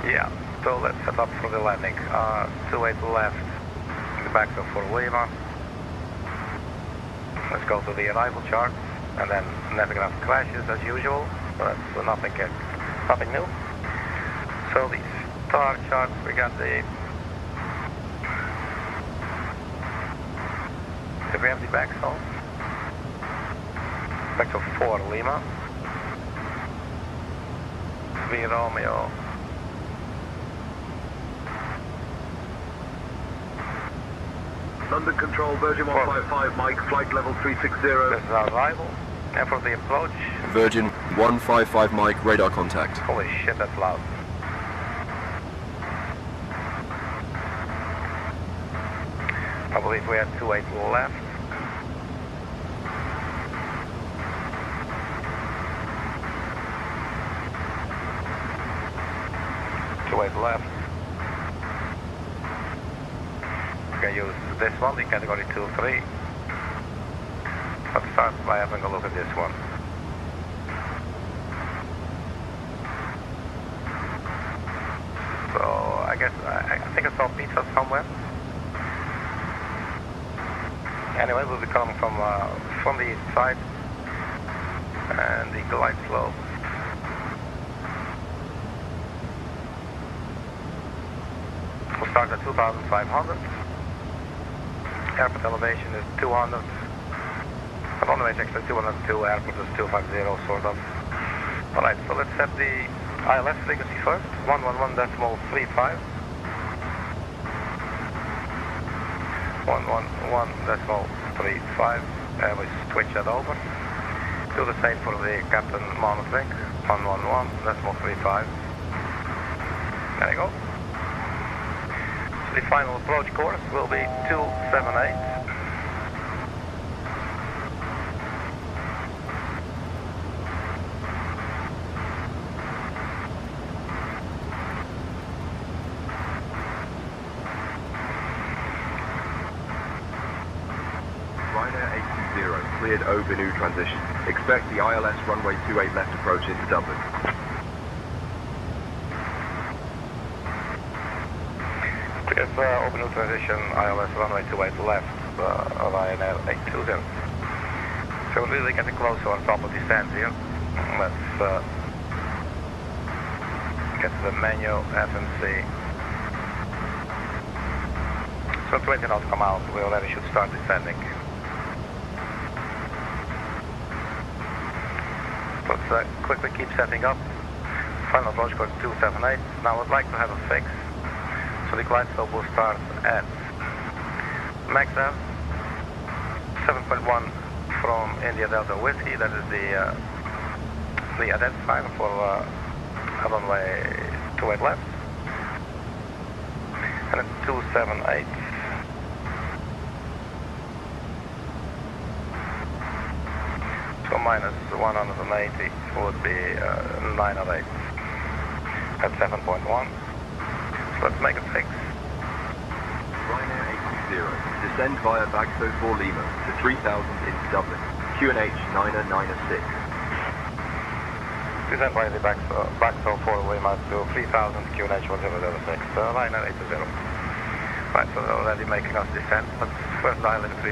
A: Yeah, so let's set up for the landing. 28 left, the BAGSO for Lima. Let's go to the arrival chart, and then navigate crashes as usual. So that's nothing new. So the star chart, we got the we have the BAGSO. BAGSO 4 Lima. 3 Romeo.
G: London Control, Virgin 155, Mike, flight level 360.
A: This is our arrival. And for the approach.
I: Virgin 155 Mike, radar contact.
A: Holy shit, that's loud. I believe we had 28 left. Left. We can use this one, the category 2-3. Let's start by having a look at this one. So I guess I think I saw pizza somewhere. Anyway, we'll be coming from the east side and the glide slope. We'll start at 2,500. Airport elevation is 200. Runway is actually 202, airport is 250, sort of. Alright, so let's set the ILS frequency first, 111.35. 111.35, and we switch that over. Do the same for the captain monitoring, 111.35. There you go. The final approach course will be 278.
G: Ryanair 820, cleared Obinu transition. Expect the ILS runway 28 left approach into Dublin.
A: Yes, open new transition, ILS runway 28 left, Ryanair 820. So we're really getting closer on top of the stand here. Let's get to the menu, FMC. So 20 knots come out, we already should start descending. Let's quickly keep setting up. Final approach course 278. Now I'd like to have a fix. So the glide slope will start at max F, 7.1 from India Delta Whiskey. That is the identifier for runway 28 left. And it's 278. So minus 180 would be 908 at 7.1. Let's make a fix.
G: Ryanair 820, descend via BAGSO 4 Lima to 3000 into Dublin. QNH 996.
A: Descend via the BAGSO 4 Lima to 3000 QNH 1006. Ryanair 820. Right, so they're already making us descend. Let's first dial in 3000.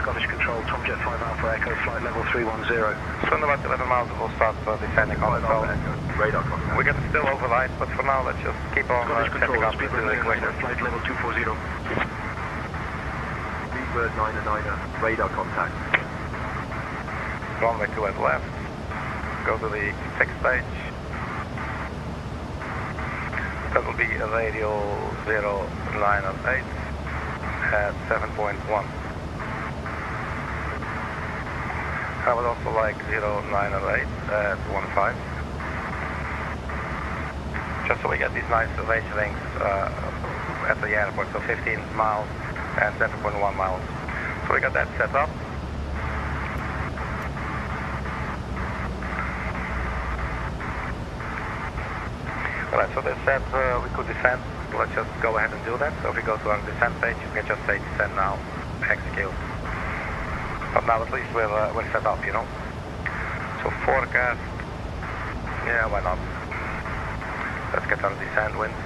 C: Scottish Control, Tomjet 5 Alpha Alpha Echo, flight level 310.
A: Soon about 11 miles we'll start descending on the road.
G: Radar contact.
A: We're getting still overlight, but for now let's just keep on stepping up into the equation.
C: Flight level 240.
G: Speedbird 9er, radar contact.
A: Runway 2 at left. Go to the fixed stage. That will be a radial 098 at 7.1. I would also like 098 at 15. Just so we get these nice range lengths at the airport, so 15 miles and 7.1 miles. So we got that set up. Alright, so they said we could descend. Let's just go ahead and do that. So if we go to our descent page, you can just say descend now, execute. But now at least we're set up, you know. So forecast, yeah, why not? Let's get our descent winds.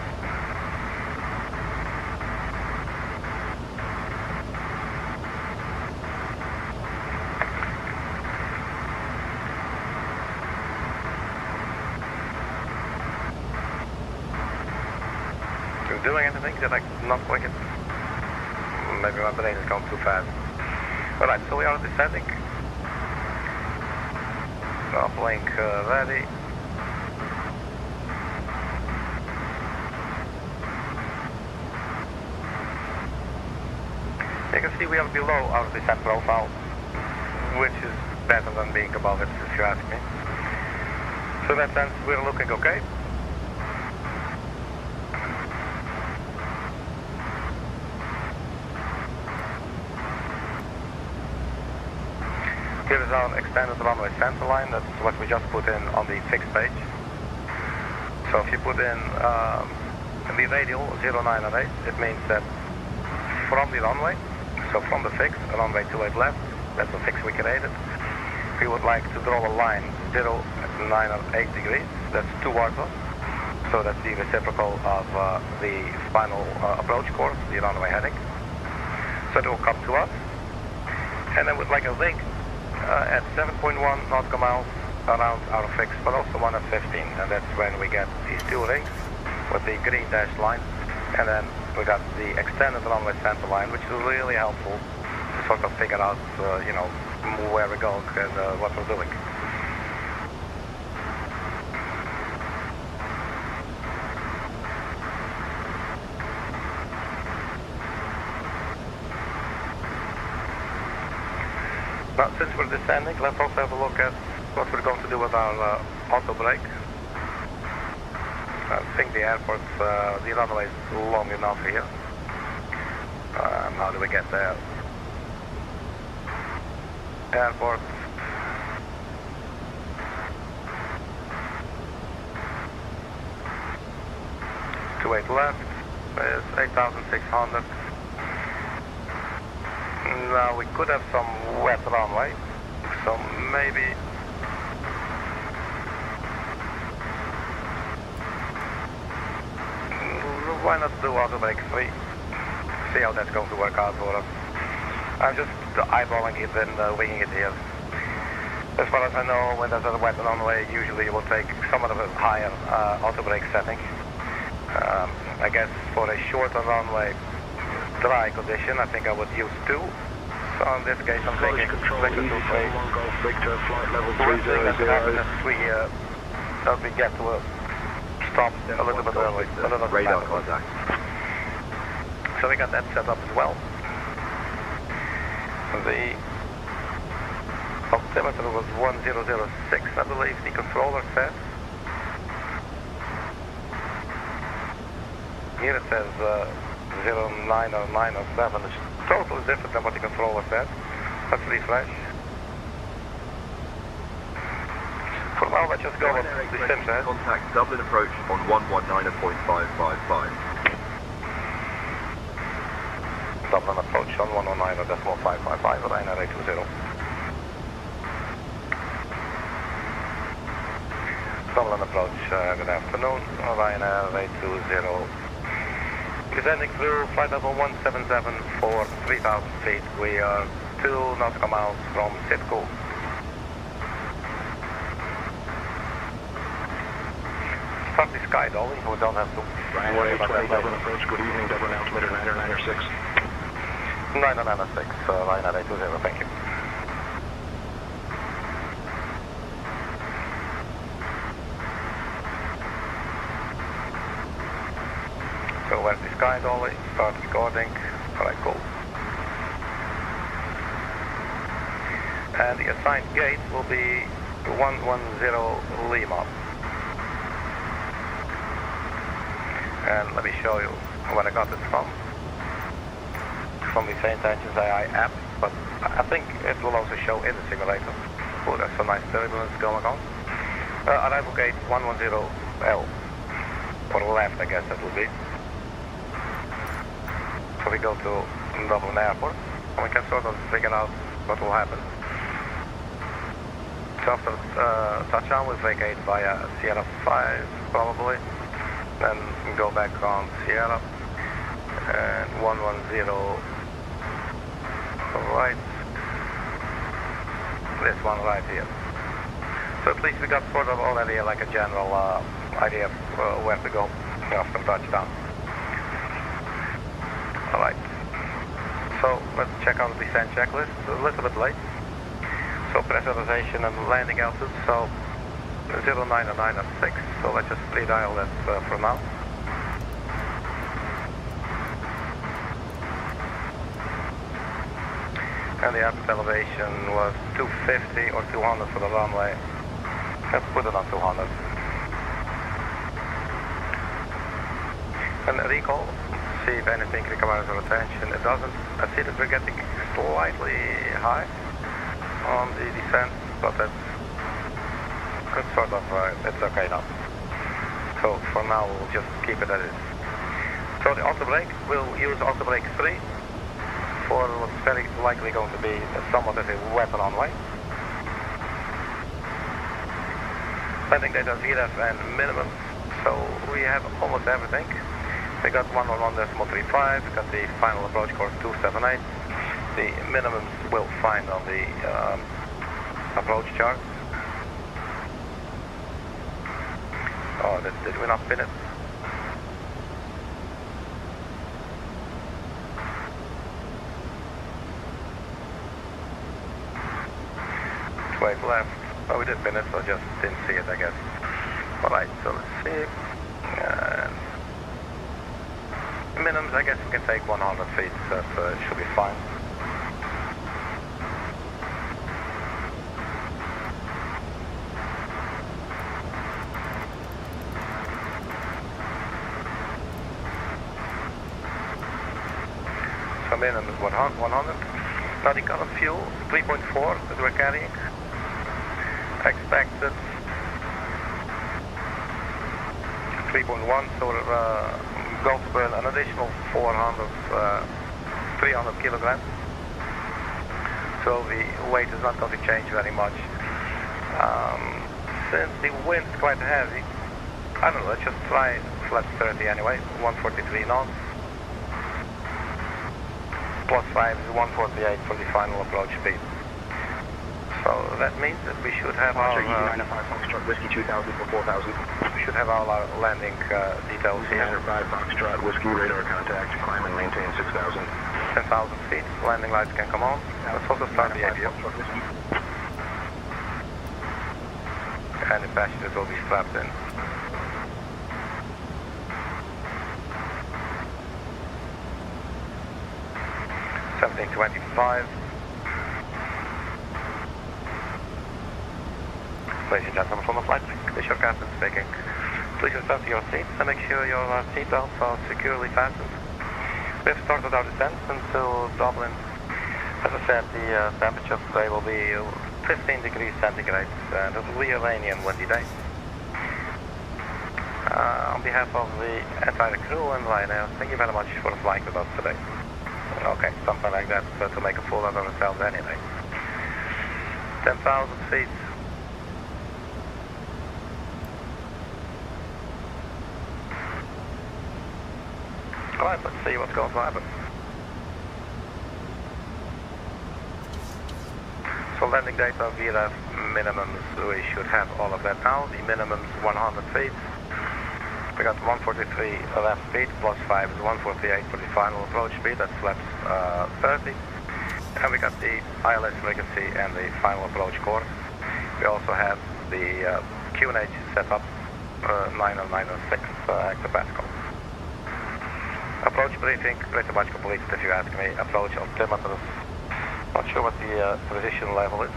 A: Doing anything? Did I not click it? Maybe my brain is going too fast. Alright, so we are descending. Uplink ready. You can see we are below our descent profile, which is better than being above it, if you ask me. So in that sense, we're looking okay. Here is our extended runway center line. That's what we just put in on the fixed page. So if you put in the radial 098, it means that from the runway, so from the fixed, runway 28 left, that's the fix we created, we would like to draw a line 098 degrees, that's towards us. So that's the reciprocal of the final approach course, the runway heading. So it will come to us. And then with like a rig at 7.1 nautical miles around our fix, but also one at 15, and that's when we get these two rings with the green dashed line, and then we got the extended runway center line, which is really helpful to sort of figure out, you know, where we're going and what we're doing. Now, since we're descending, let's also have a look at what we're going to do with our auto brake. I think the airport, the runway is long enough here. How do we get there? Airport. To 8 left is 8,600. Now we could have some wet runway, so maybe why not do auto brake 3? See how that's going to work out for us. I'm just eyeballing it and winging it here. As far as I know, when there's a wet runway, usually you will take somewhat of a higher auto brake setting. I guess for a shorter runway, dry condition, I think I would use 2. So in this case, I'm thinking
C: control easy for Long Golf Victor, flight level 300.
A: That we get to a stop a little bit early.
G: Radar contact.
A: So we got that set up as well. The altimeter was 1006, I believe the controller said. Here it says 09 or 907. It's totally different than what the controller said. Let's refresh. For now, let's just go with the sim says.
G: Contact Dublin approach on 119.555.
A: Dublin approach on 119.555, Ryanair 820. Dublin approach, good afternoon, Ryanair 820. Descending through flight level 177 for 3,000 feet. We are 2 nautical miles from Sitku. Start the sky dolly, we don't have to worry about that.
J: Dublin approach, good evening, Dublin altimeter 996.
A: 996, Ryanair 820, thank you. So where's the sky dolly? Start recording. Alright, cool. And the assigned gate will be 110 Lima. And let me show you where I got it from the St. Engines AI app, but I think it will also show in the simulator. Oh, there's some nice turbulence going on. Arrival gate 110L, or left I guess that will be. So we go to Dublin Airport, and we can sort of figure out what will happen. So after touchdown we'll vacate via Sierra 5 probably, then go back on Sierra, and 110 right, this one right here. So at least we got sort of already like a general idea of where to go after touchdown. Alright, so let's check out the descent checklist, a little bit late. So pressurization and landing altitude, so 0996, so let's just redial that for now. And the airport elevation was 250 or 200 for the runway. Let's put it on 200. And recall, see if anything requires our attention. It doesn't. I see that we're getting slightly high on the descent, but that's sort of, it's okay now. So for now we'll just keep it as is. So the auto brake, we'll use auto brake 3 for what's very likely going to be somewhat of a wet runway. Landing data VREF and minimum, so we have almost everything. We got 111.35, got the final approach course 278. The minimums we'll find on the approach chart. Oh, did we not pin it? Wait, left. Oh, we did pin it, so just didn't see it, I guess. Alright, so let's see. Minimums, I guess we can take 100 feet, that should be fine. So minimum is 100. Now the current fuel, 3.4 that we're carrying. Expected 3.1, so we're going to burn an additional 300 kilograms. So the weight is not going to change very much. Since the wind is quite heavy, I don't know, let's just try flat 30 anyway, 143 knots. Plus 5 is 148 for the final approach speed. So that means that we should have our
J: Whiskey 2000 for 4000.
A: We should have all our landing details here.
J: 5 Foxtrot Whiskey radar contact, climb and maintain 6000.
A: 10,000 feet, landing lights can come on. Let's also start the AVO. And the passengers will be strapped in. $17.25. Ladies and gentlemen from the flight deck, this is your captain speaking. Please return to your seats and make sure your seatbelts are securely fastened. We have started our descent into Dublin. As I said, the temperature today will be 15 degrees centigrade and it will be a rainy and windy day. On behalf of the entire crew and Ryanair, thank you very much for flying with us today. Okay, something like that to make a fool out of ourselves anyway. 10,000 feet. Alright, let's see what's going to happen. landing data, VLF minimums, we should have all of that now. The minimums 100 feet. We got 143 left speed, plus 5 is 148 for the final approach speed, that's flaps 30. And we got the ILS frequency and the final approach course. We also have the QNH set up, 90906 active BAGSO. Approach briefing, pretty much completed if you ask me. Approach altimeters, not sure what the position level is.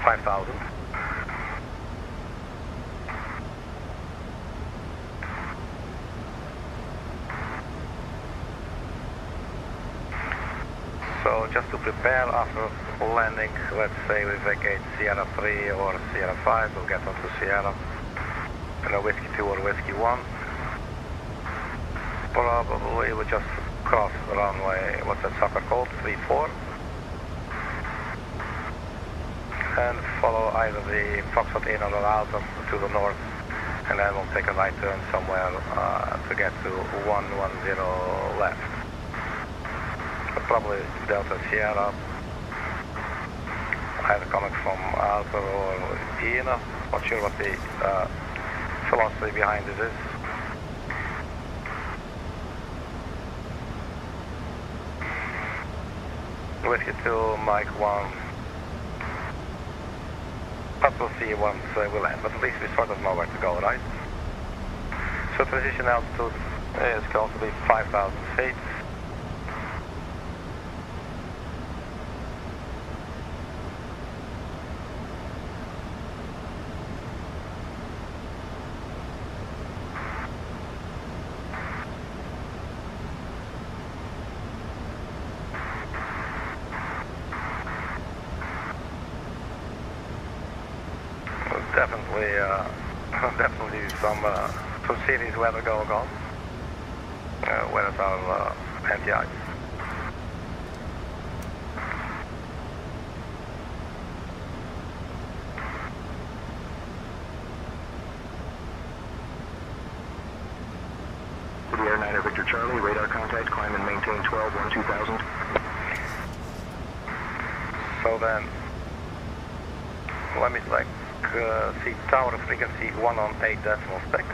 A: 5,000. So just to prepare after landing, let's say we vacate Sierra 3 or Sierra 5, we'll get onto Sierra, and a Whiskey 2 or Whiskey 1. Probably we just cross the runway, what's that sucker called, 3-4. And follow either the Foxtrot in or outer to the north, and then we'll take a right turn somewhere to get to 110 left. Probably Delta Sierra, either coming from outer or inner. Not sure what the philosophy behind this is. Whiskey 2, Mike 1. But we'll see once we land, but at least we sort of know where to go, right? So transition altitude is going to be 5,000 feet. Definitely some serious weather going on. Weather are anti-ice.
J: To the Airline Victor Charlie, radar contact, climb and maintain 12-1-2000.
A: So then, let me select see tower frequency 118 decimal sticks.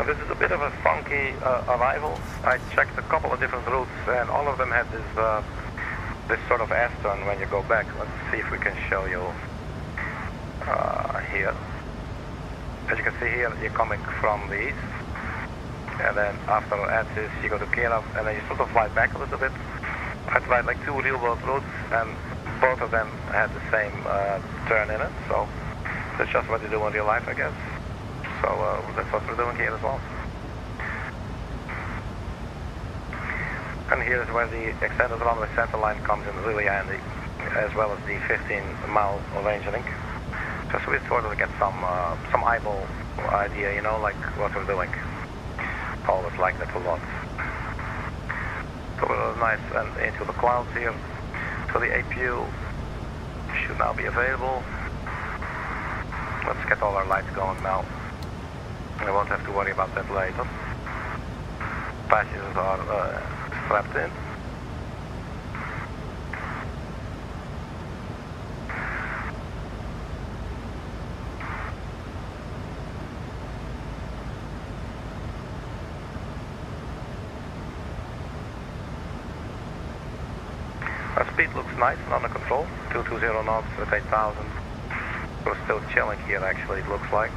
A: This is a bit of a funky arrival. I checked a couple of different routes and all of them had this sort of S-turn when you go back. Let's see if we can show you here. As you can see here, you're coming from the east, and then after Atsis you go to Kirov, and then you sort of fly back a little bit. I tried like 2 real-world routes, and both of them had the same turn in it, so that's just what you do in real life, I guess. So that's what we're doing here as well. And here is where the extended runway center line comes in really handy, as well as the 15-mile range link. Just so we sort of get some eyeball idea, you know, like what we're doing. Always like that a lot. So we're nice and into the clouds here. So the APU should now be available. Let's get all our lights going now. I won't have to worry about that later. Passengers are strapped in. Our speed looks nice and under control. 220 knots at 8,000. We're still chilling here actually, it looks like.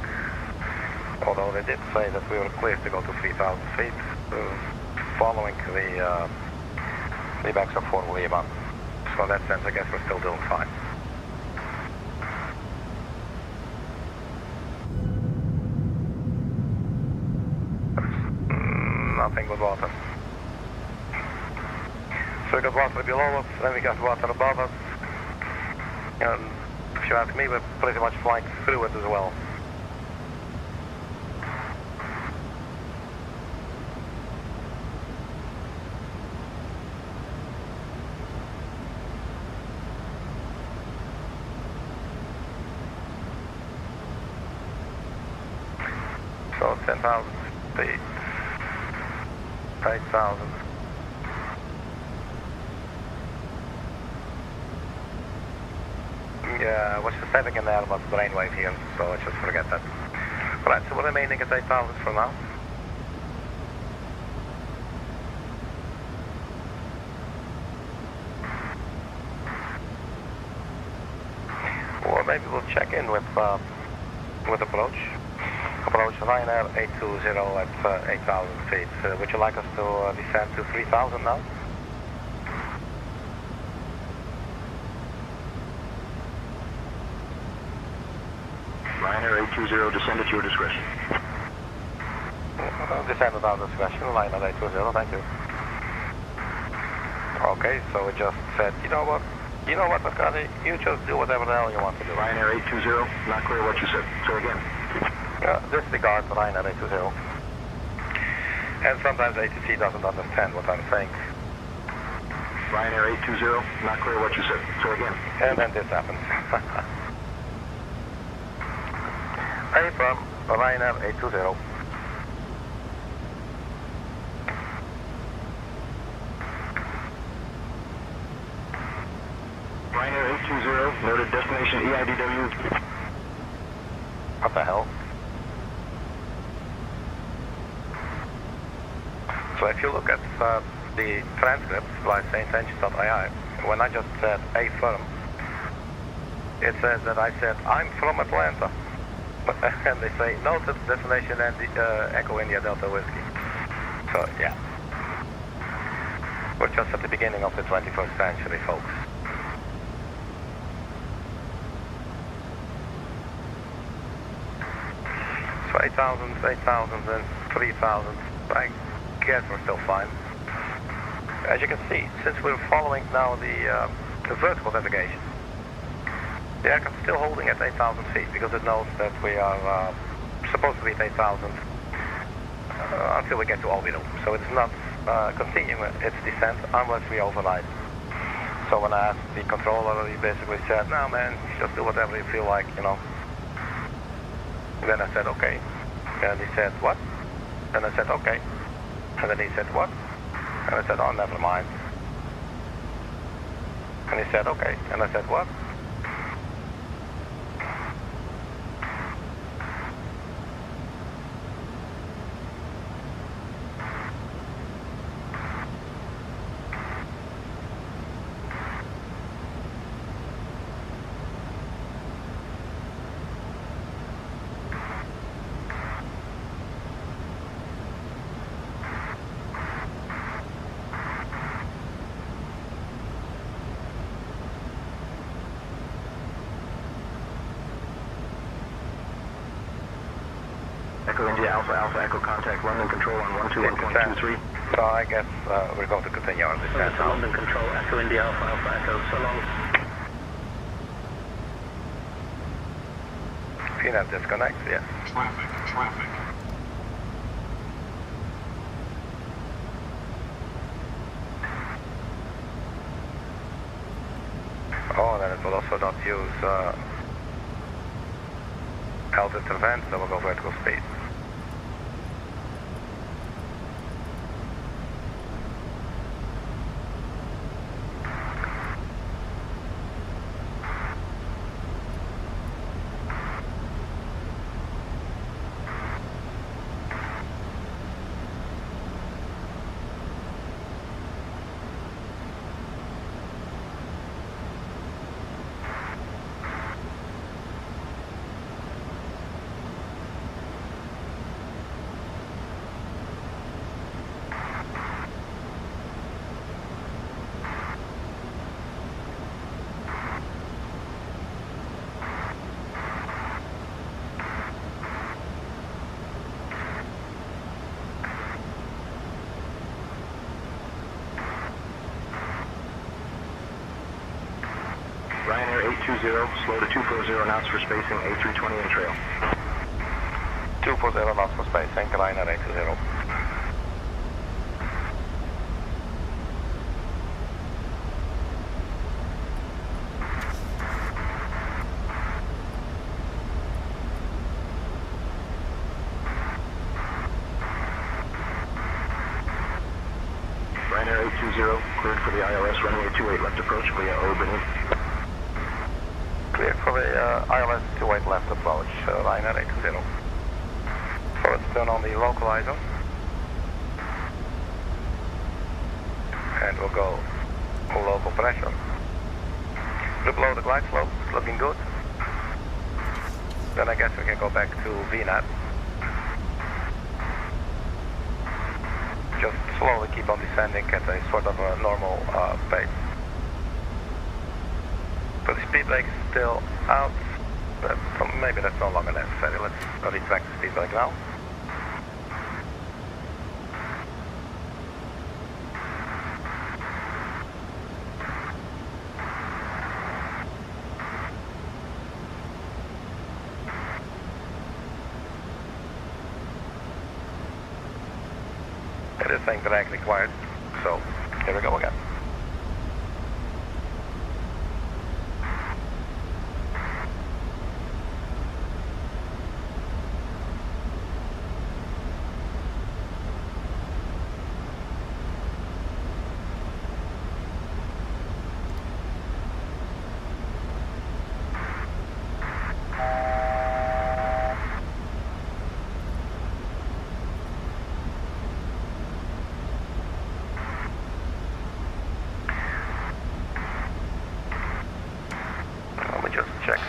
A: Although they did say that we were clear to go to 3,000 feet, following the BAGSO 4 Lima. So in that sense, I guess we're still doing fine. Nothing but water. So we got water below us, then we got water above us. And if you ask me, we're pretty much flying through it as well. So 10,000 feet. 8,000. Yeah, what's the setting in there was brainwave here, so let's just forget that. Right, so we're remaining at 8,000 for now. Or maybe we'll check in with approach. Approach Ryanair 820 at 8,000 feet. Would you like us to descend to 3,000 now?
J: Ryanair 820, descend at your discretion.
A: Descend without discretion, Ryanair 820, thank you. Okay, so we just said, you know what, Arkady, you just do whatever the hell you want to do.
J: Ryanair 820, not clear what you said. So again.
A: Disregard Ryanair 820. And sometimes ATC doesn't understand what I'm saying.
J: Ryanair 820, not clear what you said. So again.
A: And then this happens. Hey, from Ryanair 820.
J: Ryanair 820, noted destination EIDW.
A: What the hell? So if you look at the transcript by saintengines.ai, when I just said a firm, it says that I said, I'm from Atlanta. And they say, noted destination and Echo India Delta Whiskey. So, yeah. We're just at the beginning of the 21st century, folks. So 8,000, 8,000 and 3,000. I guess we're still fine. As you can see, since we're following now the vertical navigation, the aircraft is still holding at 8,000 feet because it knows that we are supposed to be at 8,000 until we get to Albedo. So it's not continuing its descent unless we override. So when I asked the controller, he basically said, no man, just do whatever you feel like, you know. Then I said, okay. And he said, what? And I said, okay. And then he said, what? And I said, oh, never mind. And he said, okay. And I said, what?
J: Echo India Alpha Alpha Echo contact London Control on 121.23.
A: So I guess we're going to continue our descent now.
C: London Control, Echo India Alpha Alpha Echo, so long.
A: PNAP disconnects, yes.
H: Traffic.
A: Oh, then it will also not use health intervent, so we'll go vertical speed.
J: Ryanair 820, slow to 240 knots for spacing, A320 in trail.
A: 240 knots for spacing, Ryanair 820.
J: cleared for the ILS runway 28 left approach via Albany.
A: Cleared for the ILS 28 left approach, Ryanair 80. So let's turn on the localizer. And we'll go local pressure. Below the glide slope, looking good. Then I guess we can go back to VNAV. Just slowly keep on descending at a sort of a normal pace. So the speed brake is still out, but maybe that's no longer necessary. Let's retract the speed brake now. It is saying drag required, so here we go again.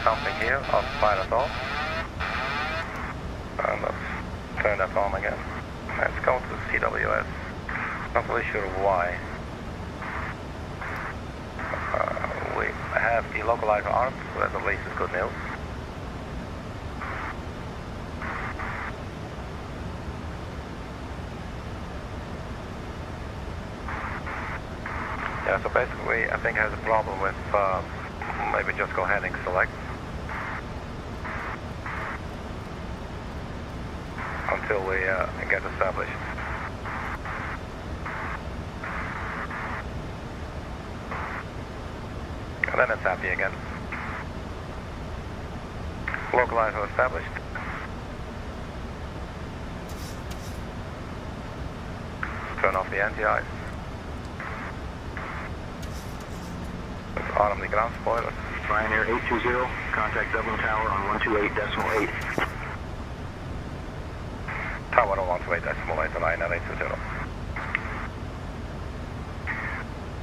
A: Something here, off pilot off. And let's turn that on again. Let's go to CWS. Not really sure why. We have the localizer armed, so that at least is good news. Yeah, so basically I think it has a problem with maybe just go heading select. Until we get established. And then it's happy again. Localizer established. Turn off the anti-ice. Let's arm the ground spoiler.
J: Ryanair 820, contact Dublin Tower on 128.8.
A: Tower on 128.8, Ryanair 820.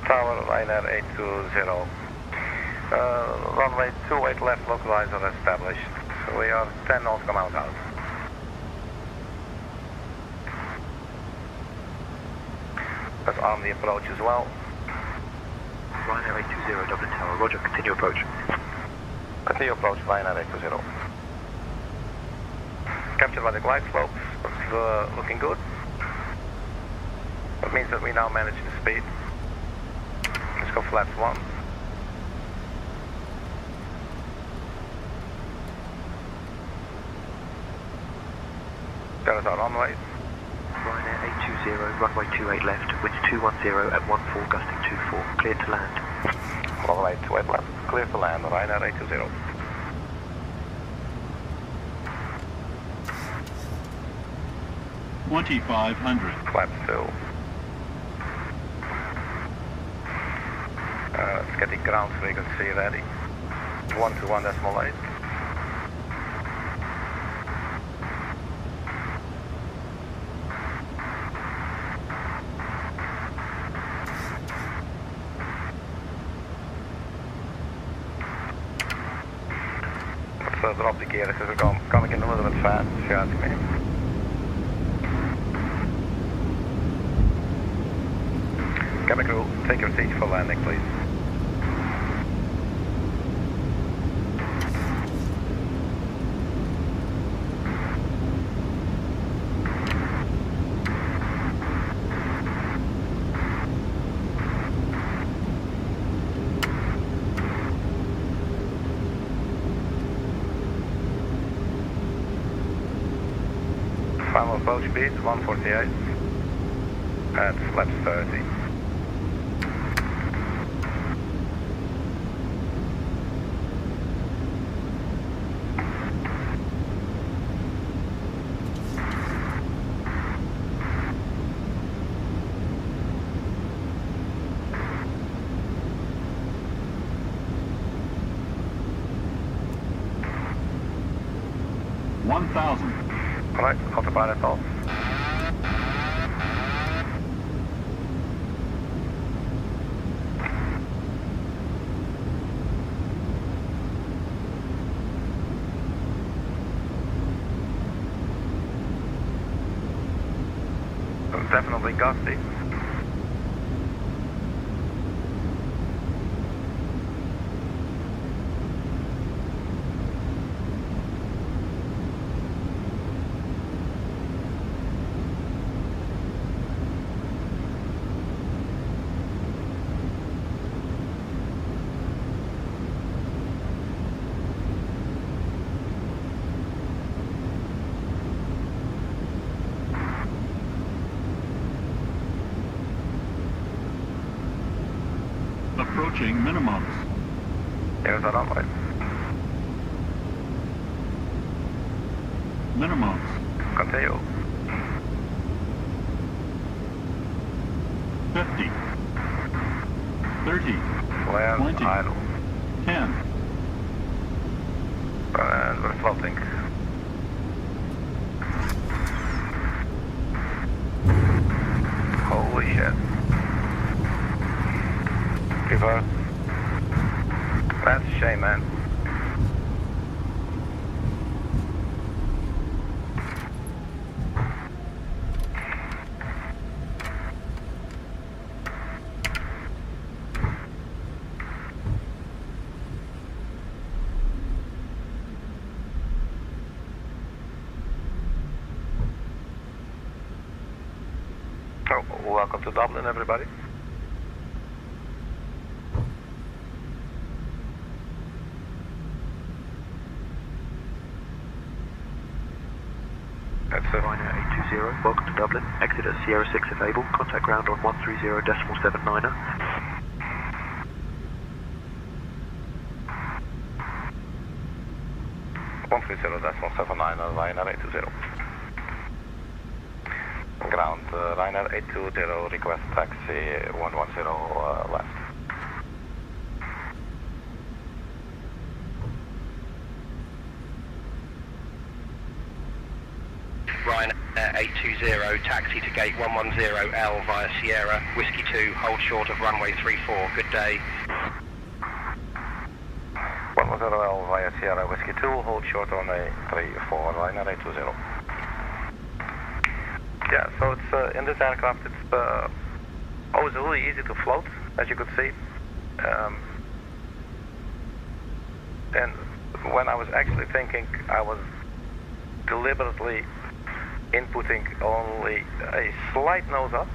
A: Tower Ryanair 820. Runway 28 left, localizer established. So we are 10 nautical miles out. Let's arm the approach as well.
J: Ryanair 820, Dublin Tower, roger, continue approach.
A: Continue approach, Ryanair 820. Captured by the glide slopes, looks looking good. That means that we now manage the speed. Let's go flaps 1. That is our runway.
J: Ryanair 820, runway 28 left, winds 210 at 14, gusting 24, clear to land.
A: Runway 28 left, clear to land, Ryanair 820. Flaps 2. Let's get the ground frequency ready. 121.8. Let's drop the gear. This is coming in a little bit fast, if you ask me. Cabin crew, take your seats for landing, please. Final approach speed, 148, and flaps 30.
H: 1,000.
A: Alright, autopilot off. Definitely gusty.
H: Approaching minimums.
A: Here's the runway.
H: Minimums.
A: Continue.
H: 50. 30.
A: Land
H: 20.
A: idle.
H: 10.
A: And we're floating. Holy shit. Reverse. That's a shame, man. Oh, welcome to Dublin, everybody. That's it.
J: Ryanair 820, welcome to Dublin. Exit at Sierra 6 if able. Contact ground on 130.79er.
A: 130.79, Ryanair 820. Ground, Ryanair 820, request taxi 110 left.
C: Ryanair 820, taxi to gate 110L via Sierra, Whiskey 2, hold short of runway 34, good day.
A: 110L via Sierra, Whiskey 2, hold short on a 34, Ryanair 820. Yeah, so it's in this aircraft, it's always really easy to float, as you could see. And when I was actually thinking, I was deliberately inputting only a slight nose up,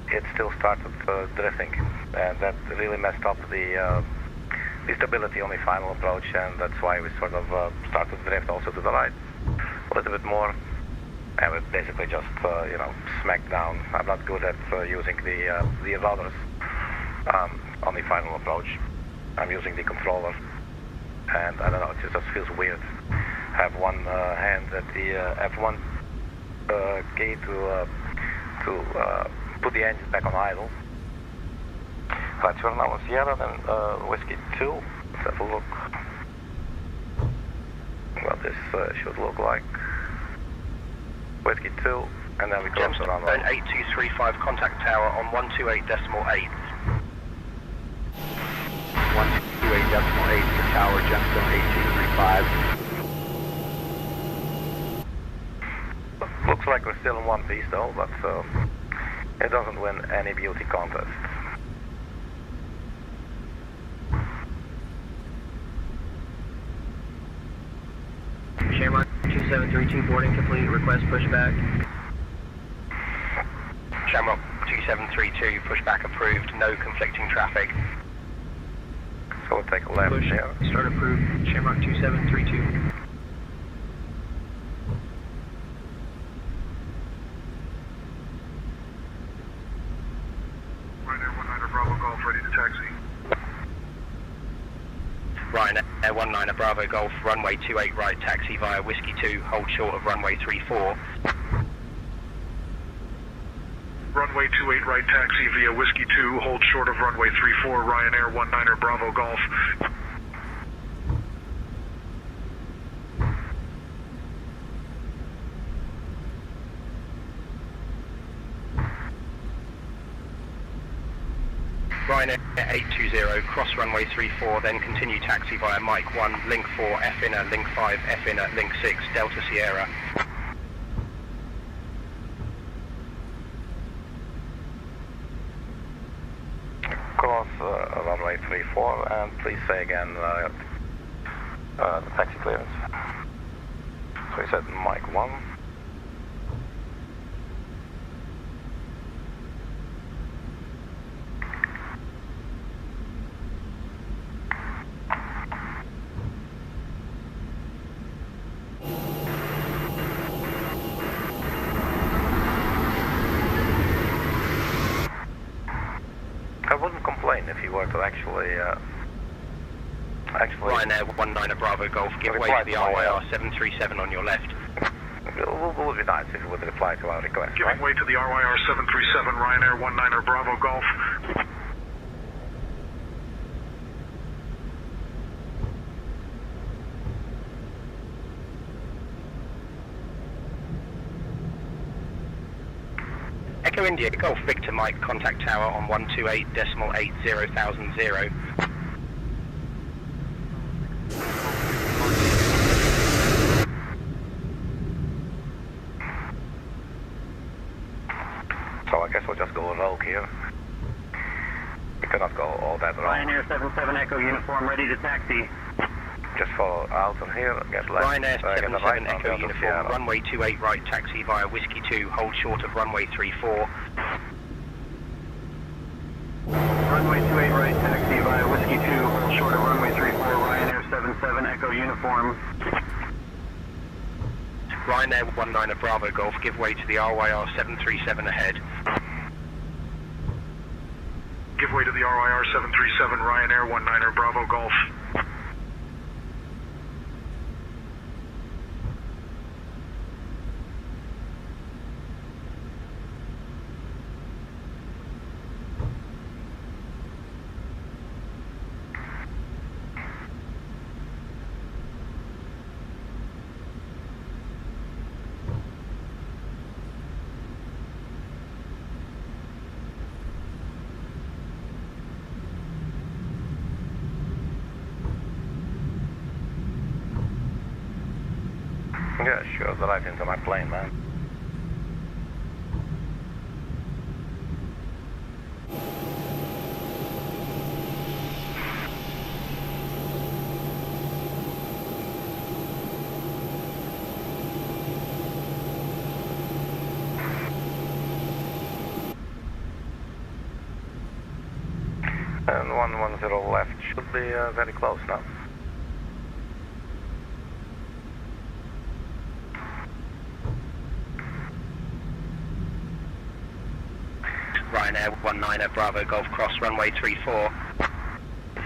A: it still started drifting, and that really messed up the stability on the final approach, and that's why we sort of started to drift also to the right a little bit more. And we basically just, smacked down. I'm not good at using the rudders on the final approach. I'm using the controller, and I don't know, it just feels weird. Have one hand at the F1 key to put the engine back on idle. Right, so we're now on Sierra, then Whiskey 2. Let's have a look what this should look like. Whiskey 2, and then we cross the runway.
C: 8235, contact tower on 128.8.
E: 128.8 to tower, Gemstone 8235.
A: Looks like we're still in one piece though, but it doesn't win any beauty contest.
J: Shamrock 2732, boarding complete, request pushback.
C: Shamrock 2732, pushback approved, no conflicting traffic.
A: So we'll take a left
J: Push,
A: here.
J: start approved, Shamrock 2732.
F: Ryanair 19 Bravo Golf, ready to taxi.
C: Ryanair 19 Bravo Golf, runway 28 right, taxi via Whiskey 2, hold short of runway 34.
F: Runway 28 right, taxi via Whiskey 2, hold short of runway 34, Ryanair 19 Bravo Golf.
C: Ryanair 820, cross runway 34, then continue taxi via Mike 1, Link 4, F inner, Link 5, F inner, Link 6, Delta Sierra.
A: Cross runway 34, and please say again the taxi clearance. So he said Mike 1. I wouldn't complain if you were to actually
C: Ryanair 19 Bravo Golf, give way to the RYR 737 on your left.
A: It would be nice if you would reply to our request.
F: Giving way to the RYR 737, Ryanair 19 Bravo Golf.
C: Echo India Golf Victor Mike, contact tower on 128.80,000.
A: So I guess we'll just go rogue here. We cannot go all that wrong.
C: Ryanair 77 Echo uniform ready to taxi.
A: Just follow out of here, get left.
C: Ryanair
A: get
C: 77
A: right
C: Echo uniform, runway 28 right taxi via Whiskey 2, hold short of runway 34.
E: Runway 28 right taxi via Whiskey 2, hold short of runway 34, Ryanair 77 Echo uniform.
C: Ryanair 19 Bravo Golf, give way to the RYR 737 ahead.
F: Give way to the RYR 737, Ryanair 19 Bravo Golf.
A: Yeah, sure, drive into my plane, man. And 110 left should be very close now.
C: Ryanair 19 Bravo Golf, cross runway 34.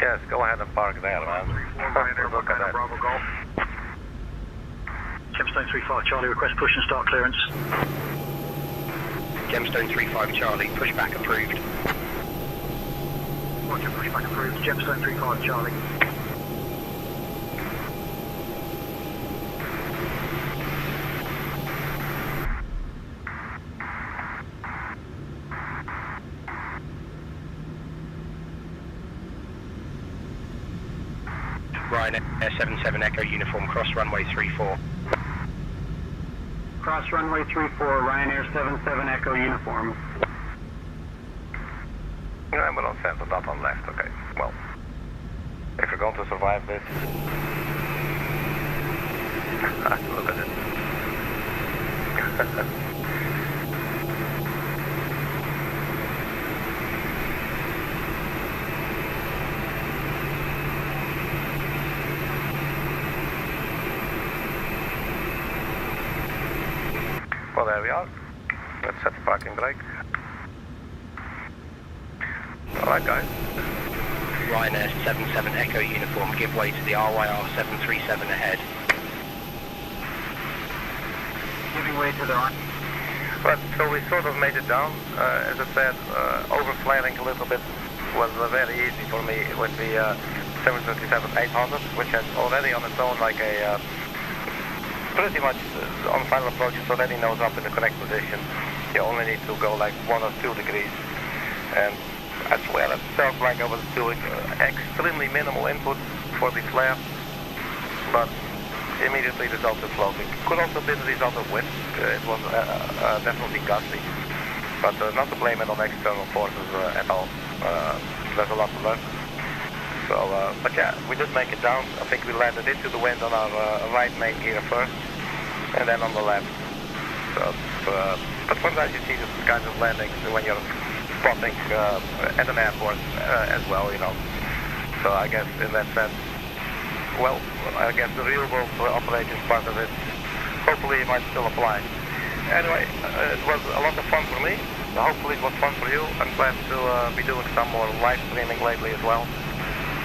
A: Yes, go ahead and park there, man.
F: Ryanair 19 Bravo Golf. Gemstone 35 Charlie, request push and start clearance.
C: Gemstone 35 Charlie, pushback approved.
F: Roger, pushback approved. Gemstone 35 Charlie.
C: Ryanair 77 Echo uniform, cross runway 34.
E: Cross runway 34, Ryanair 77 Echo uniform.
A: Yeah, we're on center, not on left, okay. Well, if you're going to survive this... Look at it. Well, there we are. Let's set the parking brake. Alright, guys.
C: Ryanair 77 Echo uniform, give way to the RYR 737 ahead.
E: Giving way to the right.
A: But, so we sort of made it down. As I said, overflaring a little bit was very easy for me with the 737-800, which has already on its own like a pretty much on final approach, it already knows up in the correct position. You only need to go like 1 or 2 degrees, and I swear it felt like I was doing extremely minimal input for the flare, but immediately resulted floating. Could also be the result of wind. It was definitely gusty, but not to blame it on external forces at all. There's a lot to learn. So, but yeah, we did make it down. I think we landed into the wind on our right main gear first, and then on the left. So, but sometimes you see this kind of landings when you're spotting at an airport as well, you know. So I guess in that sense, well, I guess the real world operations part of it, hopefully it might still apply. Anyway, it was a lot of fun for me. Hopefully it was fun for you. I'm glad to be doing some more live streaming lately as well.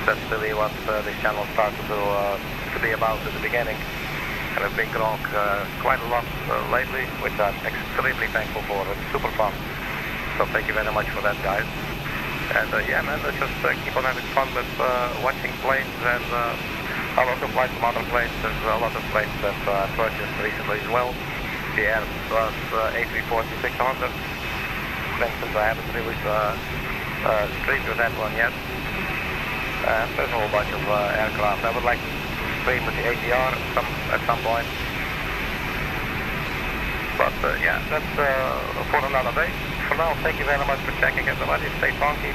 A: That's really what this channel started to be about at the beginning. And I've been growing quite a lot lately, which I'm extremely thankful for. It's super fun. So thank you very much for that, guys. And yeah, man, let's just keep on having fun with watching planes. And I'll also fly some other planes. There's a lot of planes that I purchased recently as well. The Airbus A340-600. For instance, I haven't really streamed with that one yet. There's a whole bunch of aircraft. I would like to stream with the ATR at some point. But yeah, that's for another day. For now, thank you very much for checking, everybody. Stay funky.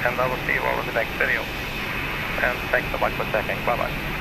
A: And I will see you all in the next video. And thanks so much for checking. Bye-bye.